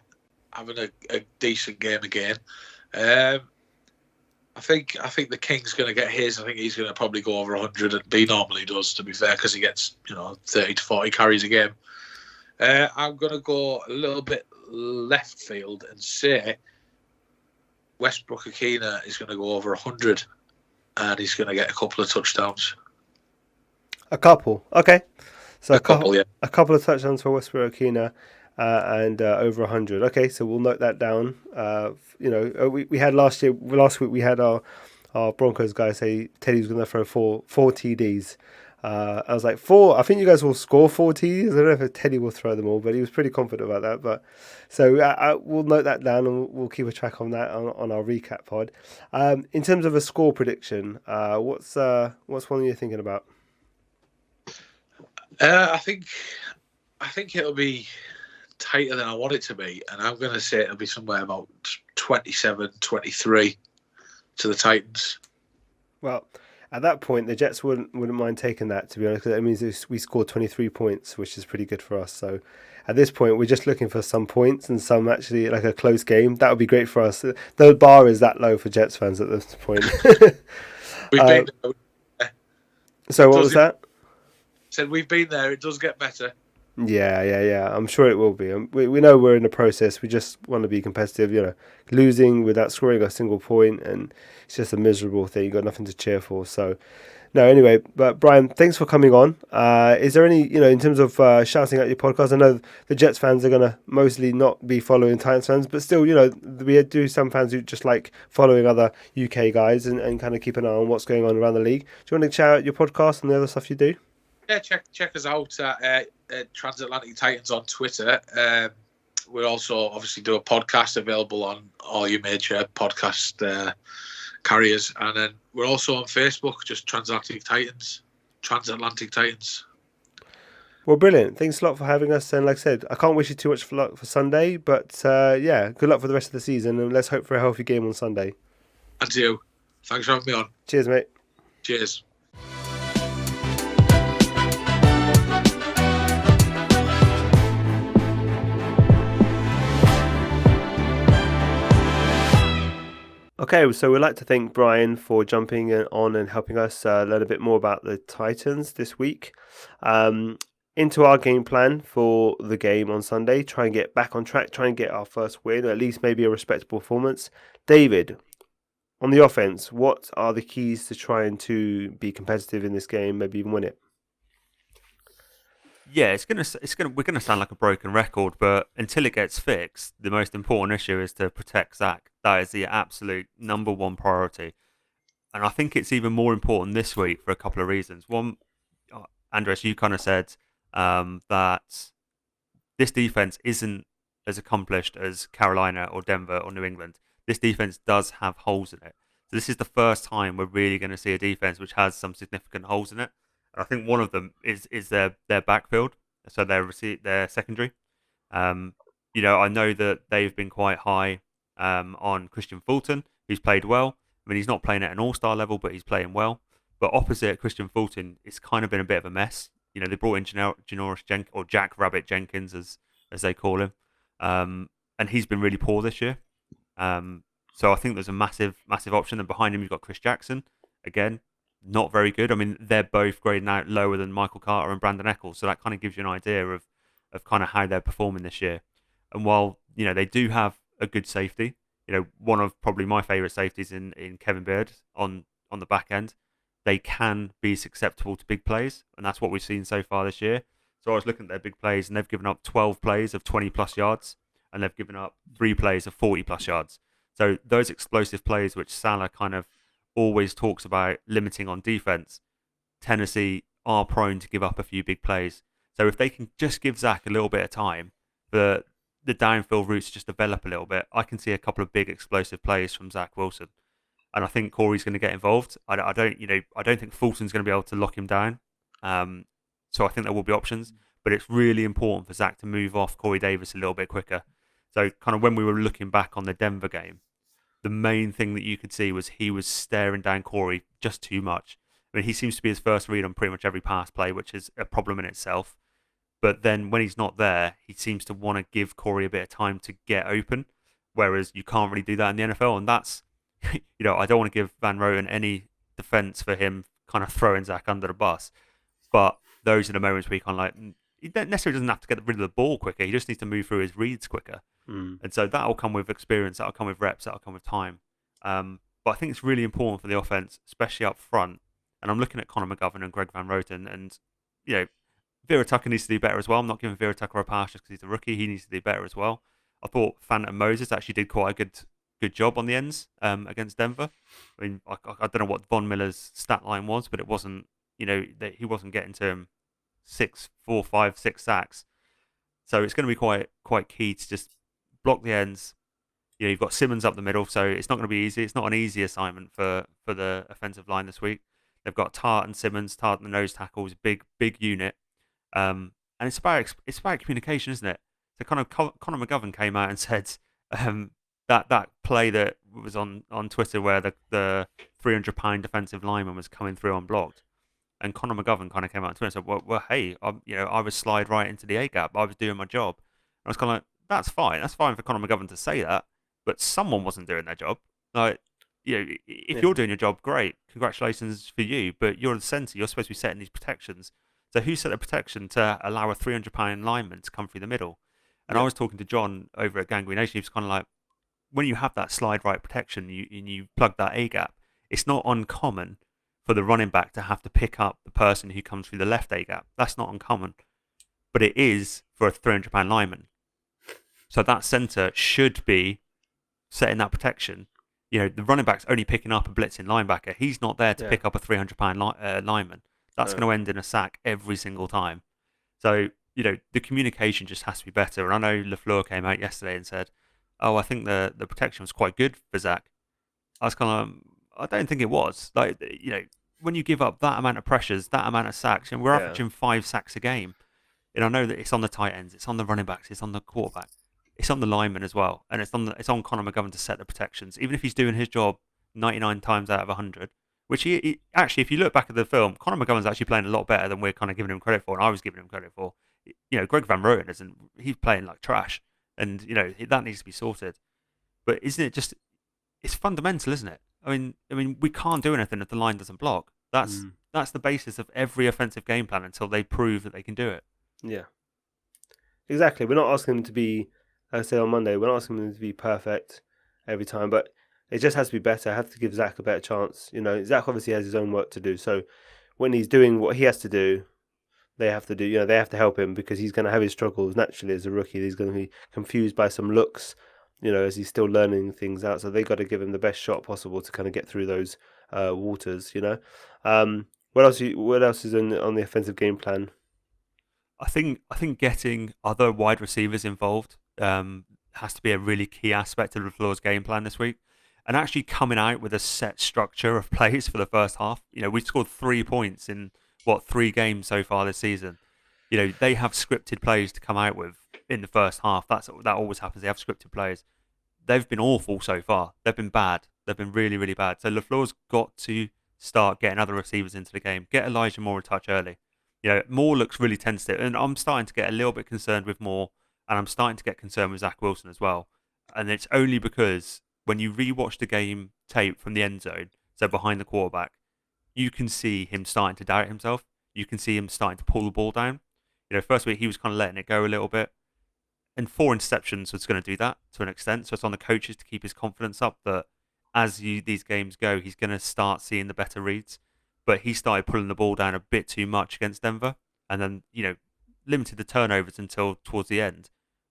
Speaker 4: decent game again. I think the King's going to get his. I think he's going to probably go over 100, and B normally does, to be fair, because he gets 30 to 40 carries a game. I'm going to go a little bit left field and say Westbrook-Akina is going to go over 100, and he's going to get a couple of touchdowns. A couple,
Speaker 1: okay. So a couple of touchdowns for Westbrook-Akina and over 100. Okay, so we'll note that down. We had last week we had our Broncos guy say Teddy's going to throw four TDs. I was like, 4? I think you guys will score 4 TDs. I don't know if Teddy will throw them all, but he was pretty confident about that. But so we'll note that down, and we'll keep a track on that on our recap pod. In terms of a score prediction, what's one you're thinking about?
Speaker 4: I think it'll be tighter than I want it to be, and I'm going to say it'll be somewhere about 27-23 to the Titans.
Speaker 1: Well, at that point, the Jets wouldn't mind taking that, to be honest, because that means we scored 23 points, which is pretty good for us. So at this point, we're just looking for some points and some actually like a close game. That would be great for us. The bar is that low for Jets fans at this point.
Speaker 4: We've been
Speaker 1: so what was that?
Speaker 4: Said we've been there. It does get better.
Speaker 1: Yeah. I'm sure it will be. We know we're in the process. We just want to be competitive. Losing without scoring a single point, and it's just a miserable thing. You got nothing to cheer for. So, no. Anyway, but Brian, thanks for coming on. Is there any, in terms of shouting out your podcast? I know the Jets fans are gonna mostly not be following Titans fans, but still, we do some fans who just like following other UK guys and kind of keep an eye on what's going on around the league. Do you want to shout out your podcast and the other stuff you do?
Speaker 4: Yeah, check us out at Transatlantic Titans on Twitter. We also obviously do a podcast available on all your major podcast carriers, and then we're also on Facebook, just Transatlantic Titans.
Speaker 1: Well, brilliant. Thanks a lot for having us. And like I said, I can't wish you too much luck for Sunday, but good luck for the rest of the season, and let's hope for a healthy game on Sunday.
Speaker 4: And to you. Thanks for having me on.
Speaker 1: Cheers, mate.
Speaker 4: Cheers.
Speaker 1: Okay, so we'd like to thank Brian for jumping on and helping us learn a bit more about the Titans this week. Into our game plan for the game on Sunday, try and get back on track, try and get our first win, or at least maybe a respectable performance. David, on the offense, what are the keys to trying to be competitive in this game, maybe even win it?
Speaker 2: Yeah, we're gonna sound like a broken record, but until it gets fixed, the most important issue is to protect Zach. That is the absolute number one priority, and I think it's even more important this week for a couple of reasons. One, Andres, you kind of said that this defense isn't as accomplished as Carolina or Denver or New England. This defense does have holes in it. So this is the first time we're really going to see a defense which has some significant holes in it. I think one of them is their backfield, so their secondary. I know that they've been quite high on Christian Fulton, who's played well. I mean, he's not playing at an all-star level, but he's playing well. But opposite Christian Fulton, it's kind of been a bit of a mess. They brought in Janoris Jenkins, or Jack Rabbit Jenkins, as they call him. And he's been really poor this year. So I think there's a massive option. And behind him, you've got Chris Jackson. Again, not very good. I mean, they're both grading out lower than Michael Carter and Brandon Eccles. So that kind of gives you an idea of kind of how they're performing this year. And while, they do have a good safety, one of probably my favourite safeties in Kevin Beard on the back end, they can be susceptible to big plays. And that's what we've seen so far this year. So I was looking at their big plays, and they've given up 12 plays of 20-plus yards, and they've given up 3 plays of 40-plus yards. So those explosive plays, which Salah kind of always talks about limiting on defense, Tennessee are prone to give up a few big plays. So if they can just give Zach a little bit of time for the downfield routes to just develop a little bit, I can see a couple of big explosive plays from Zach Wilson. And I think Corey's going to get involved. I don't think Fulton's going to be able to lock him down. So I think there will be options, but it's really important for Zach to move off Corey Davis a little bit quicker. So kind of when we were looking back on the Denver game, the main thing that you could see was he was staring down Corey just too much. I mean, he seems to be his first read on pretty much every pass play, which is a problem in itself. But then when he's not there, he seems to want to give Corey a bit of time to get open, whereas you can't really do that in the NFL. And that's, I don't want to give Van Roten any defense for him kind of throwing Zach under the bus. But those are the moments where he kind of he necessarily doesn't have to get rid of the ball quicker. He just needs to move through his reads quicker. And so that'll come with experience, that'll come with reps, that'll come with time. But I think it's really important for the offense, especially up front. And I'm looking at Connor McGovern and Greg Van Roten, and Vera Tucker needs to do better as well. I'm not giving Vera Tucker a pass just because he's a rookie. He needs to do better as well. I thought Phantom Moses actually did quite a good job on the ends against Denver. I mean, I don't know what Von Miller's stat line was, but it wasn't, he wasn't getting to him 6 sacks. So it's going to be quite key to just block the ends. You've got Simmons up the middle, so it's not going to be easy. It's not an easy assignment for the offensive line this week. They've got Tart and Simmons. Tart and the nose tackles, big unit. And it's about communication, isn't it? So kind of Connor McGovern came out and said that play that was on Twitter where the 300-pound defensive lineman was coming through unblocked, and Connor McGovern kind of came out on Twitter and said, "Well, hey, I was slide right into the A gap. I was doing my job." And I was kind of like, "That's fine. That's fine for Connor McGovern to say that, but someone wasn't doing their job. Like, if you're doing your job, great, congratulations for you. But you're the centre. You're supposed to be setting these protections. So who set the protection to allow a 300-pound lineman to come through the middle?" And I was talking to John over at Gangrene Nation. He was kind of like, when you have that slide right protection, you plug that A gap, it's not uncommon for the running back to have to pick up the person who comes through the left A gap. That's not uncommon, but it is for a 300-pound lineman. So that centre should be setting that protection. The running back's only picking up a blitzing linebacker. He's not there to pick up a 300-pound lineman. That's going to end in a sack every single time. So, the communication just has to be better. And I know LaFleur came out yesterday and said, "Oh, I think the protection was quite good for Zach." I was kind of, I don't think it was. Like, when you give up that amount of pressures, that amount of sacks, and we're averaging 5 sacks a game. And I know that it's on the tight ends, it's on the running backs, it's on the quarterback, it's on the lineman as well, and it's on Connor McGovern to set the protections, even if he's doing his job 99 times out of 100. Which he actually, if you look back at the film, Connor McGovern's actually playing a lot better than we're kind of giving him credit for, and I was giving him credit for. Greg Van Roten isn't. He's playing like trash, and that needs to be sorted. But isn't it just? It's fundamental, isn't it? I mean, we can't do anything if the line doesn't block. That's the basis of every offensive game plan until they prove that they can do it.
Speaker 1: Yeah, exactly. We're not asking them to be, like I said on Monday, we're not asking them to be perfect every time, but it just has to be better. I have to give Zach a better chance. Zach obviously has his own work to do. So when he's doing what he has to do, they have to do. They have to help him because he's going to have his struggles naturally as a rookie. He's going to be confused by some looks, as he's still learning things out. So they got to give him the best shot possible to kind of get through those waters. What else? What else is on the offensive game plan?
Speaker 2: I think getting other wide receivers involved has to be a really key aspect of LaFleur's game plan this week. And actually coming out with a set structure of plays for the first half. We scored 3 points in 3 games so far this season. They have scripted plays to come out with in the first half. That always happens. They have scripted plays. They've been awful so far. They've been bad. They've been really, really bad. So LaFleur's got to start getting other receivers into the game. Get Elijah Moore a touch early. Moore looks really tentative, and I'm starting to get a little bit concerned with Moore and I'm starting to get concerned with Zach Wilson as well. And it's only because when you rewatch the game tape from the end zone, so behind the quarterback, you can see him starting to doubt himself. You can see him starting to pull the ball down. First week he was kind of letting it go a little bit, and 4 interceptions was going to do that to an extent. So it's on the coaches to keep his confidence up that as these games go, he's going to start seeing the better reads. But he started pulling the ball down a bit too much against Denver, and then limited the turnovers until towards the end.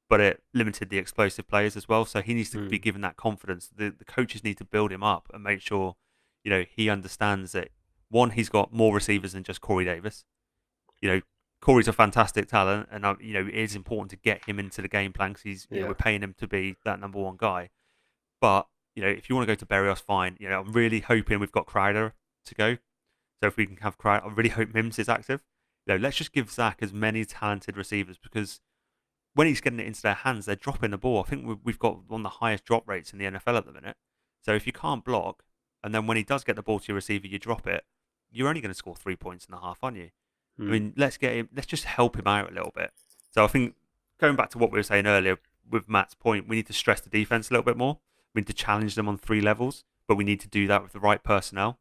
Speaker 2: But it limited the explosive plays as well. So he needs to be given that confidence. The coaches need to build him up and make sure he understands that, one, he's got more receivers than just Corey Davis. Corey's a fantastic talent, and it is important to get him into the game plan because we're paying him to be that number one guy. But if you want to go to Berrios, fine. I'm really hoping we've got Crowder to go. So if we can have Crowder, I really hope Mims is active. Let's just give Zach as many talented receivers, because when he's getting it into their hands, they're dropping the ball. I think we've got one of the highest drop rates in the NFL at the minute. So if you can't block, and then when he does get the ball to your receiver, you drop it, you're only going to score 3.5 points, aren't you? I mean, let's just help him out a little bit. So I think, going back to what we were saying earlier with Matt's point, we need to stress the defense a little bit more. We need to challenge them on 3 levels, but we need to do that with the right personnel.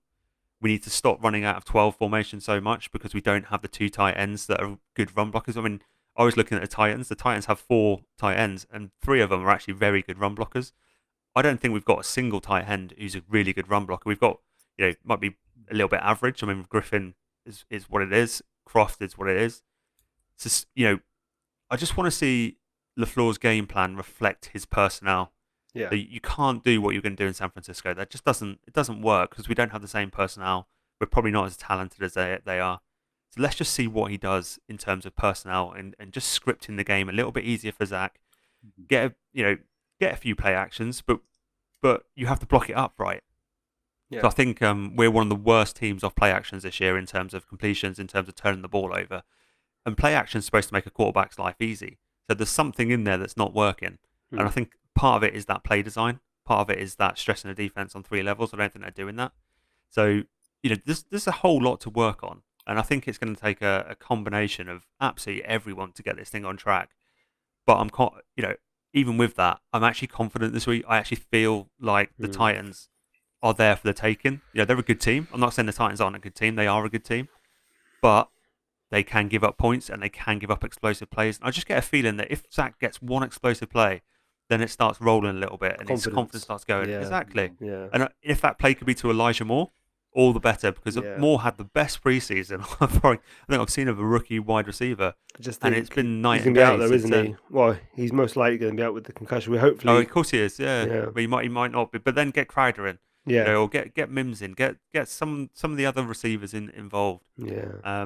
Speaker 2: We need to stop running out of 12 formation so much, because we don't have the 2 tight ends that are good run blockers. I mean, I was looking at the Titans. The Titans have 4 tight ends, and 3 of them are actually very good run blockers. I don't think we've got a single tight end who's a really good run blocker. We've got, might be a little bit average. I mean, Griffin is what it is. Croft is what it is. It's just, I just want to see LaFleur's game plan reflect his personnel.
Speaker 1: Yeah.
Speaker 2: So you can't do what you're going to do in San Francisco. That just doesn't work, because we don't have the same personnel. We're probably not as talented as they are. So let's just see what he does in terms of personnel, and just scripting the game a little bit easier for Zach. Get a few play actions, but you have to block it up right.
Speaker 1: Yeah.
Speaker 2: So I think we're one of the worst teams off play actions this year in terms of completions, in terms of turning the ball over. And play action is supposed to make a quarterback's life easy. So there's something in there that's not working. And I think part of it is that play design. Part of it is that stressing the defense on 3 levels. I don't think they're doing that. So, there's a whole lot to work on. And I think it's going to take a combination of absolutely everyone to get this thing on track. But even with that, I'm actually confident this week. I actually feel like the Titans are there for the taking. They're a good team. I'm not saying the Titans aren't a good team. They are a good team. But they can give up points, and they can give up explosive plays. And I just get a feeling that if Zach gets one explosive play, then it starts rolling a little bit, and his confidence starts going.
Speaker 1: Yeah.
Speaker 2: Exactly.
Speaker 1: Yeah.
Speaker 2: And if that play could be to Elijah Moore, all the better, because Moore had the best preseason I think I've seen of a rookie wide receiver. And it's been night and day.
Speaker 1: He's going to be out there, isn't he? Well, he's most likely going to be out with the concussion. We hopefully.
Speaker 2: Oh, of course he is. Yeah. But he might not be. But then get Crowder in.
Speaker 1: Yeah.
Speaker 2: Or get Mims in. Get some of the other receivers involved.
Speaker 1: Yeah.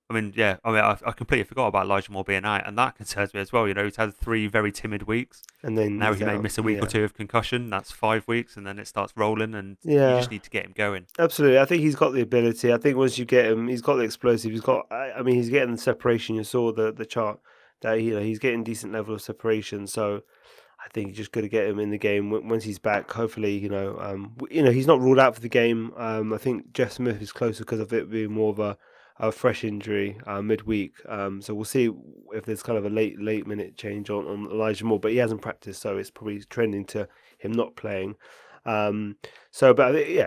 Speaker 2: I completely forgot about Elijah Moore being out, and that concerns me as well. He's had 3 very timid weeks,
Speaker 1: and then
Speaker 2: now he may miss a week or 2 of concussion. That's 5 weeks, and then it starts rolling, and you just need to get him going.
Speaker 1: Absolutely, I think he's got the ability. I think once you get him, he's got the explosive. He's got. He's getting the separation. You saw the chart that he's getting decent level of separation. So I think you just got to get him in the game once he's back. Hopefully, he's not ruled out for the game. I think Jeff Smith is closer because of it being more of a fresh injury midweek. So we'll see if there's kind of a late minute change on Elijah Moore, but he hasn't practiced, so it's probably trending to him not playing.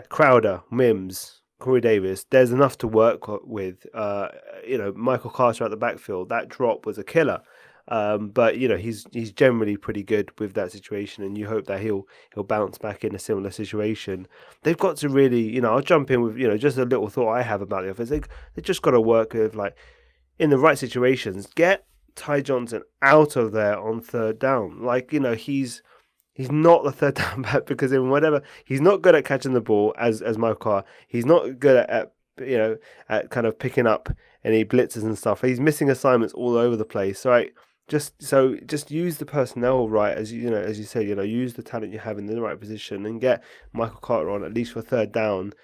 Speaker 1: Crowder, Mims, Corey Davis, there's enough to work with. Michael Carter at the backfield, that drop was a killer. But he's generally pretty good with that situation, and you hope that he'll bounce back in a similar situation. They've got to really, I'll jump in with just a little thought I have about the offense. They just got to work with, like, in the right situations, get Ty Johnson out of there on 3rd down. Like, he's not the 3rd down back, because in whatever, he's not good at catching the ball as Michael Carr. He's not good at kind of picking up any blitzes and stuff. He's missing assignments all over the place. Right. Just use the personnel right, as you said, use the talent you have in the right position, and get Michael Carter on at least for 3rd down.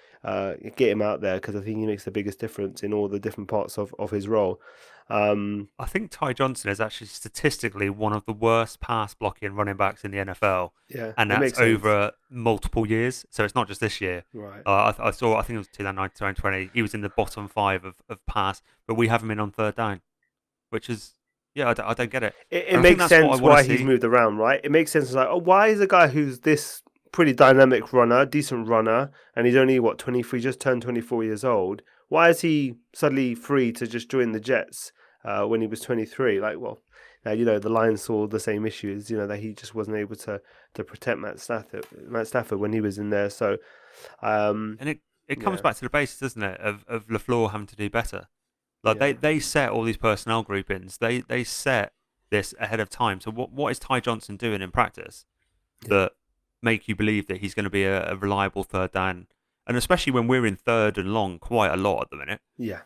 Speaker 1: Get him out there, because I think he makes the biggest difference in all the different parts of his role.
Speaker 2: I think Ty Johnson is actually statistically one of the worst pass blocking running backs in the NFL.
Speaker 1: Yeah,
Speaker 2: and that's over multiple years. So it's not just this year.
Speaker 1: Right.
Speaker 2: I think it was 2019, 2020. He was in the bottom 5 of pass, but we have him in on 3rd down, which is Yeah, I don't get it.
Speaker 1: It
Speaker 2: And I think
Speaker 1: makes
Speaker 2: that's what
Speaker 1: sense
Speaker 2: I wanna
Speaker 1: why he's
Speaker 2: see.
Speaker 1: moved around, right? It makes sense. It's like, oh, why is a guy who's this pretty dynamic runner, decent runner, and he's only, 23, just turned 24 years old, why is he suddenly free to just join the Jets when he was 23? Like, well, now, the Lions saw the same issues, that he just wasn't able to protect Matt Stafford when he was in there. So,
Speaker 2: And it comes
Speaker 1: yeah,
Speaker 2: back to the basis, doesn't it, of LaFleur having to do better. Like
Speaker 1: yeah,
Speaker 2: they set all these personnel groupings. They set this ahead of time. So what is Ty Johnson doing in practice
Speaker 1: yeah,
Speaker 2: that make you believe that he's going to be a reliable third down? And especially when we're in third and long quite a lot at the minute.
Speaker 1: yeah,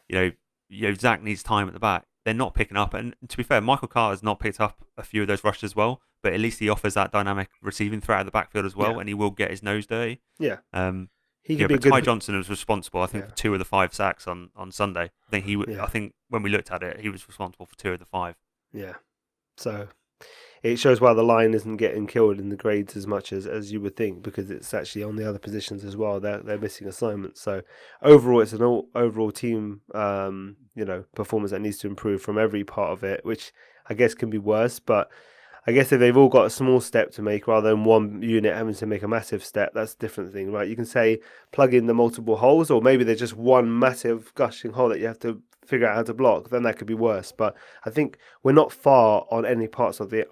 Speaker 2: Zach needs time at the back. They're not picking up. And to be fair, Michael Carter's not picked up a few of those rushes as well. But at least he offers that dynamic receiving threat out of the backfield as well,
Speaker 1: yeah,
Speaker 2: and he will get his nose dirty.
Speaker 1: yeah.
Speaker 2: Um,
Speaker 1: He could be a
Speaker 2: but Ty
Speaker 1: good.
Speaker 2: Johnson was responsible, I think,
Speaker 1: Yeah,
Speaker 2: for 2 of the 5 sacks on Sunday. I think
Speaker 1: yeah,
Speaker 2: I think when we looked at it, he was responsible for 2 of the 5.
Speaker 1: yeah. So it shows why the line isn't getting killed in the grades as much as you would think, because it's actually on the other positions as well. They're missing assignments. So overall, it's an overall team performance that needs to improve from every part of it, which I guess can be worse. But I guess if they've all got a small step to make rather than one unit having to make a massive step, that's a different thing, right? You can say plug in the multiple holes, or maybe there's just one massive gushing hole that you have to figure out how to block. Then that could be worse. But I think we're not far on any parts of the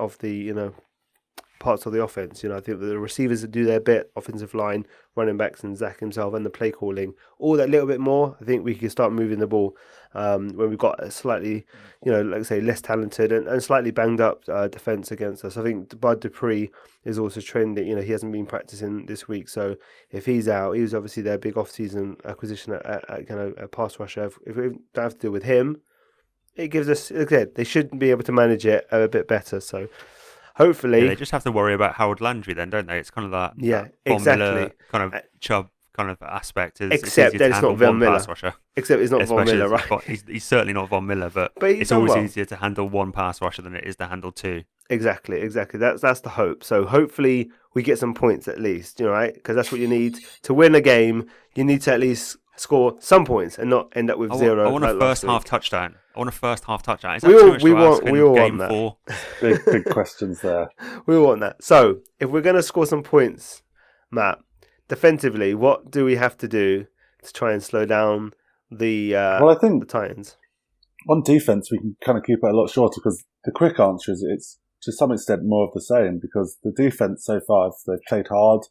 Speaker 1: parts of the offense. I think the receivers that do their bit, offensive line, running backs, and Zach himself, and the play calling, all that little bit more. I think we can start moving the ball when we've got a slightly, like I say, less talented and slightly banged up defense against us. I think Bud Dupree is also trending. He hasn't been practicing this week, so if he's out, he was obviously their big off-season acquisition at kind of a pass rusher. If we don't have to deal with him, it gives us, again, they should be able to manage it a bit better. So hopefully,
Speaker 2: Yeah, they just have to worry about Howard Landry then, don't they? It's kind of that Von Miller kind of Chubb kind of aspect.
Speaker 1: Except that it's not Von Miller.
Speaker 2: Pass rusher.
Speaker 1: Except it's not Von Miller, right?
Speaker 2: He's certainly not Von Miller, but it's always easier to handle one pass rusher than it is to handle 2.
Speaker 1: Exactly. That's the hope. So hopefully we get some points at least, right? Because that's what you need to win a game. You need to at least score some points and not end up with 0.
Speaker 2: I want a first half touchdown. Is that
Speaker 1: we
Speaker 2: too much to ask
Speaker 1: we
Speaker 2: in
Speaker 1: all
Speaker 2: game
Speaker 1: want
Speaker 2: 4?
Speaker 3: Big questions there.
Speaker 1: We all want that. So if we're going to score some points, Matt, defensively, what do we have to do to try and slow down the
Speaker 3: Well, I think
Speaker 1: the Titans?
Speaker 3: on defense we can kind of keep it a lot shorter, because the quick answer is it's to some extent more of the same, because the defense so far, they've played hard,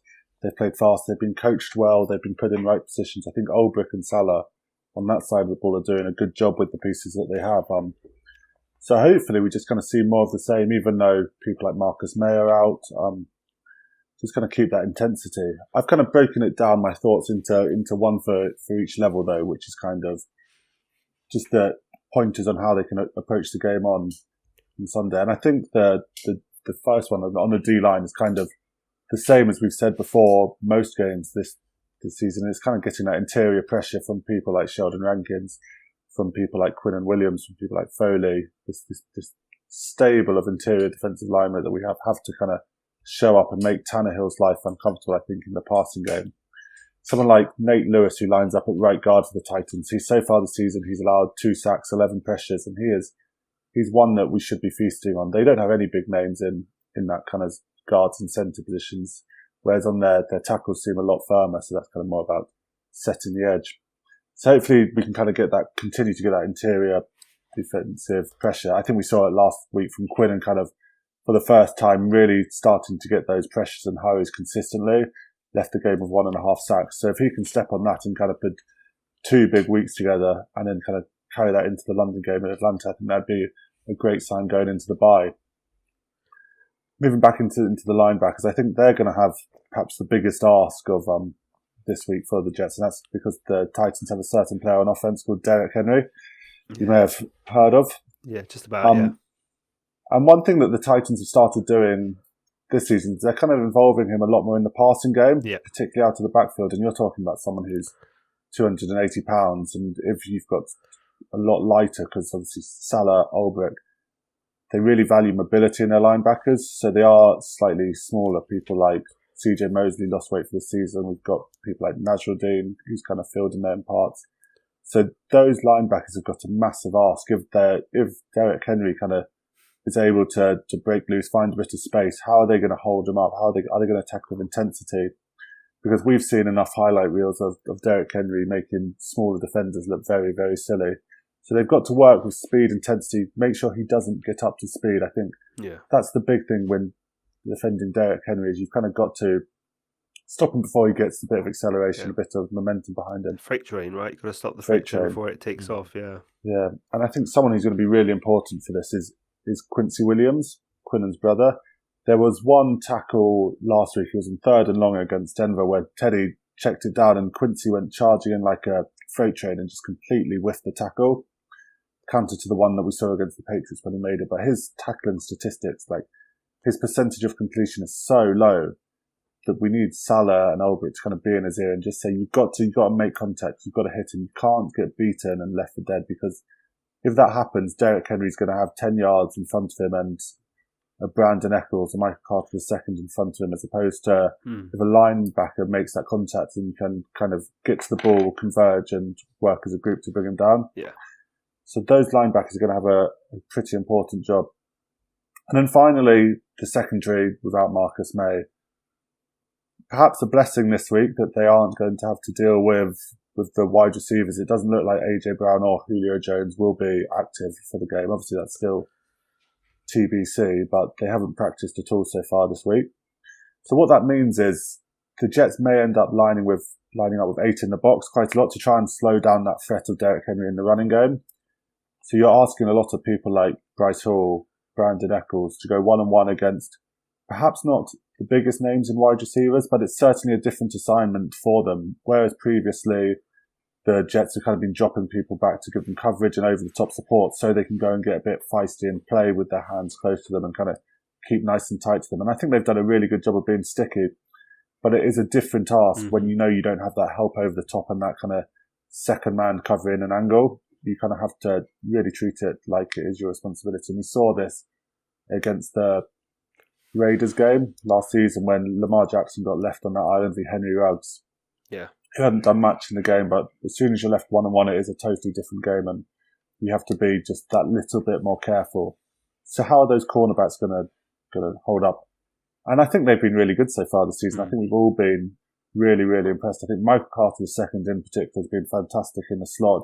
Speaker 3: they've played fast, they've been coached well, they've been put in right positions. I think Ulbrich and Salah on that side of the ball are doing a good job with the pieces that they have. So hopefully we just kind of see more of the same, even though people like Marcus May are out. Just kind of keep that intensity. I've kind of broken it down, my thoughts, into one for each level though, which is kind of just the pointers on how they can approach the game on Sunday. And I think the first one on the D line is kind of the same as we've said before most games this season. It's kind of getting that interior pressure from people like Sheldon Rankins, from people like Quinn and Williams, from people like Foley. This stable of interior defensive linemen that we have to kind of show up and make Tannehill's life uncomfortable, I think, in the passing game. Someone like Nate Lewis, who lines up at right guard for the Titans, so far this season, he's allowed 2 sacks, 11 pressures, and he's one that we should be feasting on. They don't have any big names in that kind of guards and centre positions, whereas on their tackles seem a lot firmer, so that's kind of more about setting the edge. So hopefully we can kind of continue to get that interior defensive pressure. I think we saw it last week from Quinn, and kind of for the first time really starting to get those pressures and hurries consistently. Left the game with 1.5 sacks. So if he can step on that and kind of put 2 big weeks together and then kind of carry that into the London game in Atlanta, I think that'd be a great sign going into the bye. Moving back into the linebackers, I think they're going to have perhaps the biggest ask of this week for the Jets, and that's because the Titans have a certain player on offense called Derrick Henry. You may have heard of.
Speaker 1: Yeah, just about. Yeah.
Speaker 3: And one thing that the Titans have started doing this season is they're kind of involving him a lot more in the passing game, particularly out of the backfield. And you're talking about someone who's 280 pounds, and if you've got a lot lighter, because obviously Salah, Ulbrich, they really value mobility in their linebackers, so they are slightly smaller. People like CJ Mosley lost weight for the season. We've got people like Nasruddin, who's kind of filled in there in parts. So those linebackers have got a massive ask. If Derrick Henry kind of is able to break loose, find a bit of space, how are they going to hold him up? Are they going to tackle with intensity? Because we've seen enough highlight reels of Derrick Henry making smaller defenders look very, very silly. So they've got to work with speed, intensity, make sure he doesn't get up to speed. I think that's the big thing when defending Derrick Henry, is you've kind of got to stop him before he gets a bit of acceleration, a bit of momentum behind him.
Speaker 1: Freight train, right? You've got to stop the freight train before it takes off, Yeah,
Speaker 3: and I think someone who's going to be really important for this is Quincy Williams, Quinnan's brother. There was one tackle last week, he was in 3rd and long against Denver, where Teddy checked it down and Quincy went charging in like a freight train and just completely whiffed the tackle, counter to the one that we saw against the Patriots when he made it. But his tackling statistics, like his percentage of completion is so low that we need Salah and Ulbrich to kind of be in his ear and just say, you've got to make contact, you've got to hit him, you can't get beaten and left for dead, because if that happens, Derrick Henry's going to have 10 yards in front of him and a Brandon Eccles and Michael Carter II in front of him, as opposed to if a linebacker makes that contact and you can kind of get to the ball, converge and work as a group to bring him down.
Speaker 1: Yeah.
Speaker 3: So those linebackers are going to have a pretty important job. And then finally, the secondary without Marcus May. Perhaps a blessing this week that they aren't going to have to deal with the wide receivers. It doesn't look like AJ Brown or Julio Jones will be active for the game. Obviously, that's still TBC, but they haven't practiced at all so far this week. So what that means is the Jets may end up lining up with 8 in the box quite a lot to try and slow down that threat of Derrick Henry in the running game. So you're asking a lot of people like Bryce Hall, Brandon Eccles to go one-on-one against perhaps not the biggest names in wide receivers, but it's certainly a different assignment for them. Whereas previously, the Jets have kind of been dropping people back to give them coverage and over-the-top support so they can go and get a bit feisty and play with their hands close to them and kind of keep nice and tight to them. And I think they've done a really good job of being sticky, but it is a different task when you know you don't have that help over the top and that kind of second man covering an angle. You kind of have to really treat it like it is your responsibility. And we saw this against the Raiders game last season when Lamar Jackson got left on that island with Henry Ruggs.
Speaker 1: Yeah.
Speaker 3: Who hadn't done much in the game, but as soon as you're left one-on-one, it is a totally different game and you have to be just that little bit more careful. So how are those cornerbacks going to hold up? And I think they've been really good so far this season. I think we've all been really, really impressed. I think Michael Carter II in particular has been fantastic in the slot.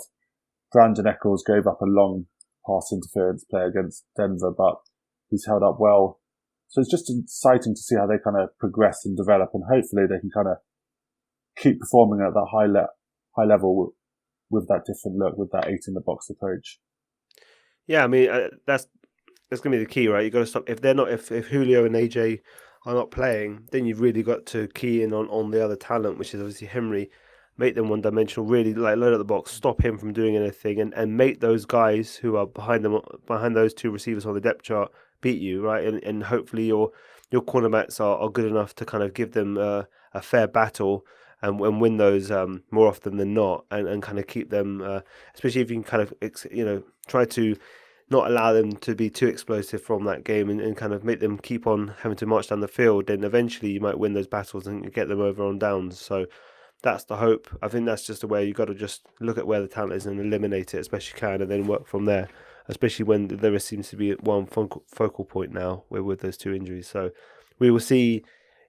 Speaker 3: Brandon Eccles gave up a long pass interference play against Denver, but he's held up well. So it's just exciting to see how they kind of progress and develop, and hopefully they can kind of keep performing at that high level with that different look, with that 8 in the box approach.
Speaker 1: Yeah, I mean that's going to be the key, right? You got to stop if Julio and AJ are not playing, then you've really got to key in on the other talent, which is obviously Henry. Make them one-dimensional, really like load up the box, stop him from doing anything, and make those guys who are behind those 2 receivers on the depth chart beat you, right? And hopefully your cornerbacks are good enough to kind of give them a fair battle and win those more often than not, and kind of keep them, especially if you can kind of try to not allow them to be too explosive from that game and kind of make them keep on having to march down the field. Then eventually you might win those battles and get them over on downs. So that's the hope. I think that's just the way you got to just look at where the talent is and eliminate it as best you can, and then work from there. Especially when there seems to be one focal point now with those 2 injuries. So we will see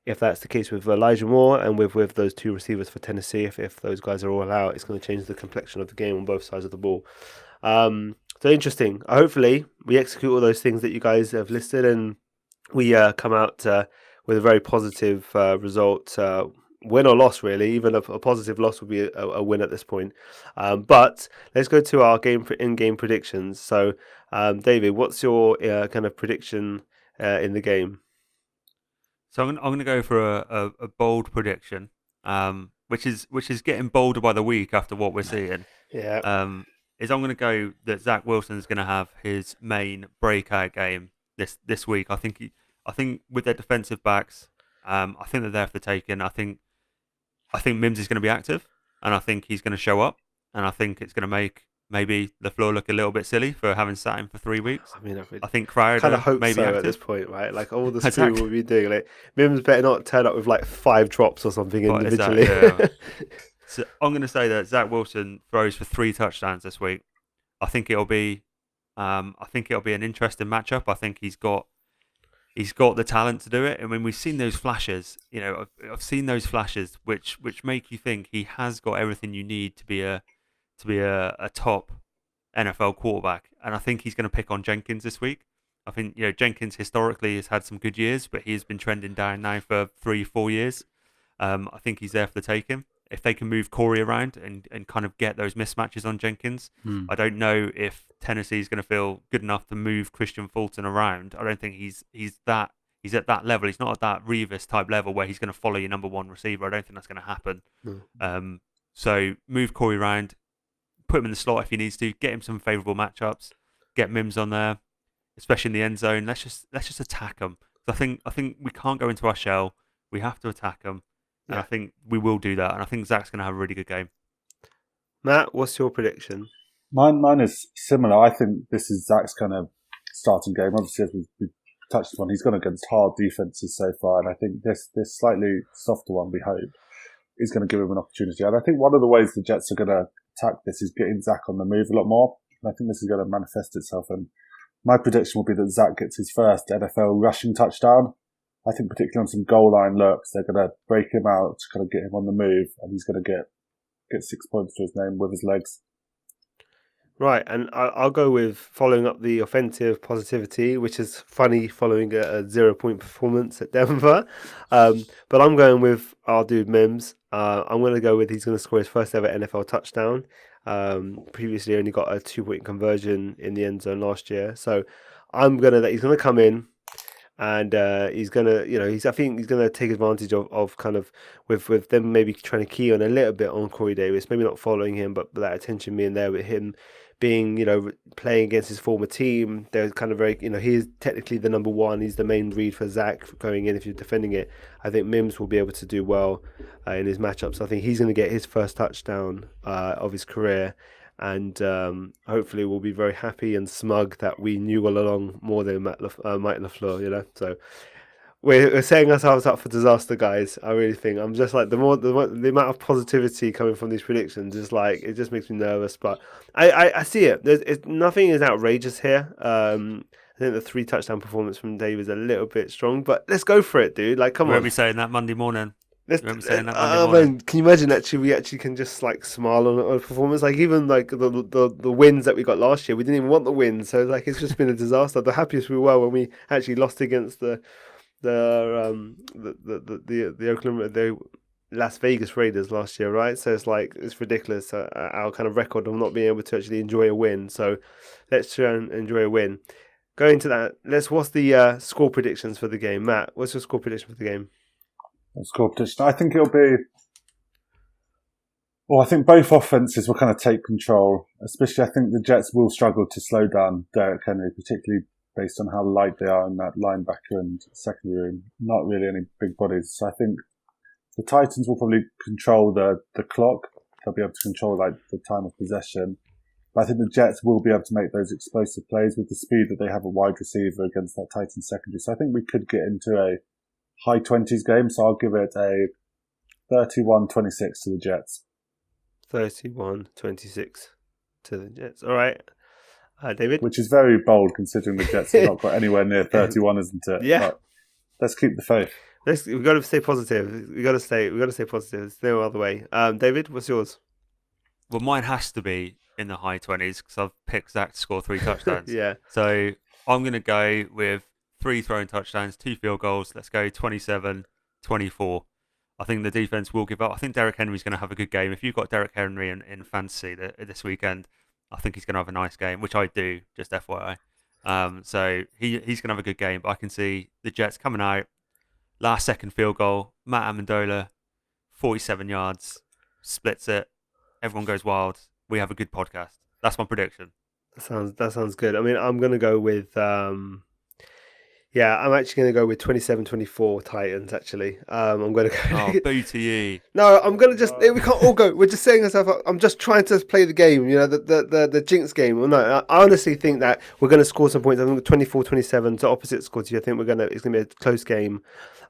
Speaker 1: if that's the case with Elijah Moore and with those 2 receivers for Tennessee. If those guys are all out, it's going to change the complexion of the game on both sides of the ball. So interesting. Hopefully we execute all those things that you guys have listed and we come out with a very positive result. Win or loss, really. Even a positive loss would be a win at this point. But let's go to our in-game predictions. So, David, what's your kind of prediction in the game?
Speaker 2: So I'm going to go for a bold prediction, which is getting bolder by the week after what we're seeing.
Speaker 1: Yeah.
Speaker 2: I'm going to go that Zach Wilson's going to have his main breakout game this week. I think with their defensive backs, I think they're there for the taking. I think Mims is going to be active, and I think he's going to show up, and I think it's going to make maybe LaFleur look a little bit silly for having sat him for 3 weeks.
Speaker 1: I mean,
Speaker 2: I think Crowder
Speaker 1: kind of hope
Speaker 2: maybe
Speaker 1: so
Speaker 2: active.
Speaker 1: At this point, right? Like all the exactly. We'll be doing. Like Mims better not turn up with like 5 drops or something individually.
Speaker 2: Exactly, yeah. So I'm going to say that Zach Wilson throws for 3 touchdowns this week. I think it'll be I think it'll be an interesting matchup. I think he's got the talent to do it. I mean, we've seen those flashes. I've seen those flashes which make you think he has got everything you need to be a top NFL quarterback. And I think he's going to pick on Jenkins this week. I think Jenkins historically has had some good years, but he's been trending down now for 3-4 years. I think he's there for the taking. If they can move Corey around and kind of get those mismatches on Jenkins, I don't know if Tennessee's going to feel good enough to move Christian Fulton around. I don't think he's at that level. He's not at that Revis type level where he's going to follow your number one receiver. I don't think that's going to happen. So move Corey around, put him in the slot if he needs to, get him some favourable matchups, get Mims on there, especially in the end zone. Let's just attack them. I think we can't go into our shell. We have to attack them. And I think we will do that. And I think Zach's going to have a really good game.
Speaker 1: Matt, what's your prediction?
Speaker 3: Mine is similar. I think this is Zach's kind of starting game. Obviously, as we touched on, he's gone against hard defenses so far. And I think this slightly softer one, we hope, is going to give him an opportunity. And I think one of the ways the Jets are going to attack this is getting Zach on the move a lot more. And I think this is going to manifest itself. And my prediction will be that Zach gets his first NFL rushing touchdown. I think particularly on some goal line looks, they're going to break him out to kind of get him on the move, and he's going to get 6 points to his name with his legs.
Speaker 1: Right, and I'll go with following up the offensive positivity, which is funny following a 0-point performance at Denver. But I'm going with our dude Mims. I'm going to go with he's going to score his first ever NFL touchdown. Previously only got a 2-point conversion in the end zone last year. So he's going to come in. And he's gonna, I think he's gonna take advantage of kind of with them maybe trying to key on a little bit on Corey Davis, maybe not following him, but that attention being there with him being, playing against his former team. They're kind of very, he is technically the number one. He's the main read for Zach going in if you're defending it. I think Mims will be able to do well in his matchups. I think he's going to get his first touchdown of his career. And hopefully we'll be very happy and smug that we knew all along more than Mike LaFleur, So we're setting ourselves up for disaster, guys. I really think. I'm just like the amount of positivity coming from these predictions is like, it just makes me nervous. But I see it. Nothing is outrageous here. I think the 3 touchdown performance from Dave is a little bit strong, but let's go for it, dude. Like, come on.
Speaker 2: We'll be saying that Monday morning.
Speaker 1: Man, can you imagine? Actually, we actually can just like smile on a performance. Like even like the wins that we got last year, we didn't even want the wins. So like it's just been a disaster. The happiest we were when we actually lost against the Las Vegas Raiders last year, right? So it's like it's ridiculous our kind of record of not being able to actually enjoy a win. So let's try and enjoy a win. Going to that, what's the score predictions for the game, Matt? What's your score prediction for the game?
Speaker 3: Score prediction. I think it'll be. Well, I think both offenses will kind of take control. Especially, I think the Jets will struggle to slow down Derrick Henry, particularly based on how light they are in that linebacker and secondary room. Not really any big bodies. So I think the Titans will probably control the clock. They'll be able to control like the time of possession. But I think the Jets will be able to make those explosive plays with the speed that they have a wide receiver against that Titans secondary. So I think we could get into a high 20s game, so I'll give it a 31-26 to the Jets.
Speaker 1: 31-26 to the Jets. All right. David?
Speaker 3: Which is very bold considering the Jets have not got anywhere near 31, isn't it?
Speaker 1: Yeah.
Speaker 3: But let's keep the faith.
Speaker 1: We've got to stay positive. We've got to stay positive. There's no other way. David, what's yours?
Speaker 2: Well, mine has to be in the high 20s because I've picked Zach to score 3 touchdowns.
Speaker 1: Yeah.
Speaker 2: So I'm going to go with 3 thrown touchdowns, 2 field goals. Let's go 27-24. I think the defense will give up. I think Derrick Henry's going to have a good game. If you've got Derrick Henry in fantasy this weekend, I think he's going to have a nice game, which I do, just FYI. So he's going to have a good game. But I can see the Jets coming out, last second field goal, Matt Amendola, 47 yards, splits it. Everyone goes wild. We have a good podcast. That's my prediction.
Speaker 1: That sounds good. I mean, I'm going to go with... Yeah, I'm actually going to go with 27-24 Titans, actually. I'm going to go...
Speaker 2: Oh, BTE.
Speaker 1: No, I'm going to just... We can't all go. We're just saying ourselves, I'm just trying to play the game, the jinx game. Well, no, I honestly think that we're going to score some points. I think 24-27 to opposite score to you. I think it's going to be a close game.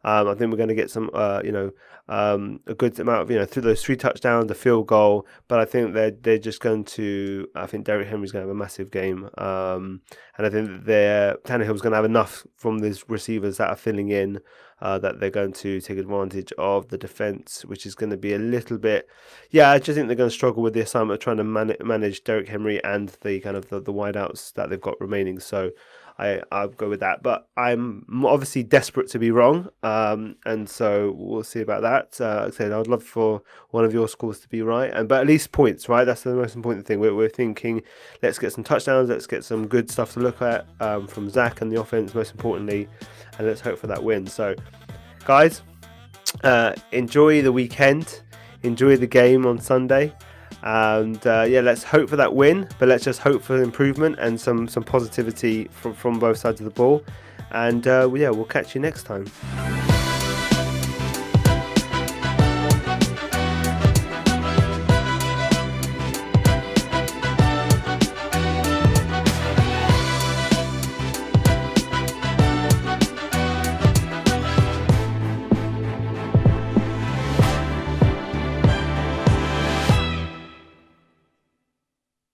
Speaker 1: I think we're going to get some, a good amount of, through those 3 touchdowns, the field goal. But I think they're just going to... I think Derrick Henry's going to have a massive game. And I think that Tannehill's going to have enough from these receivers that are filling in that they're going to take advantage of the defense, which is going to be a little bit... Yeah, I just think they're going to struggle with the assignment of trying to manage Derrick Henry and the kind of the wideouts that they've got remaining. So I'll go with that. But I'm obviously desperate to be wrong. And so we'll see about that. Like I said, I would love for one of your scores to be right. But at least points, right? That's the most important thing. We're thinking, let's get some touchdowns. Let's get some good stuff to look at from Zach and the offense, most importantly. And let's hope for that win. So, guys, enjoy the weekend. Enjoy the game on Sunday. And let's hope for that win, but let's just hope for improvement and some positivity from both sides of the ball. And we'll catch you next time.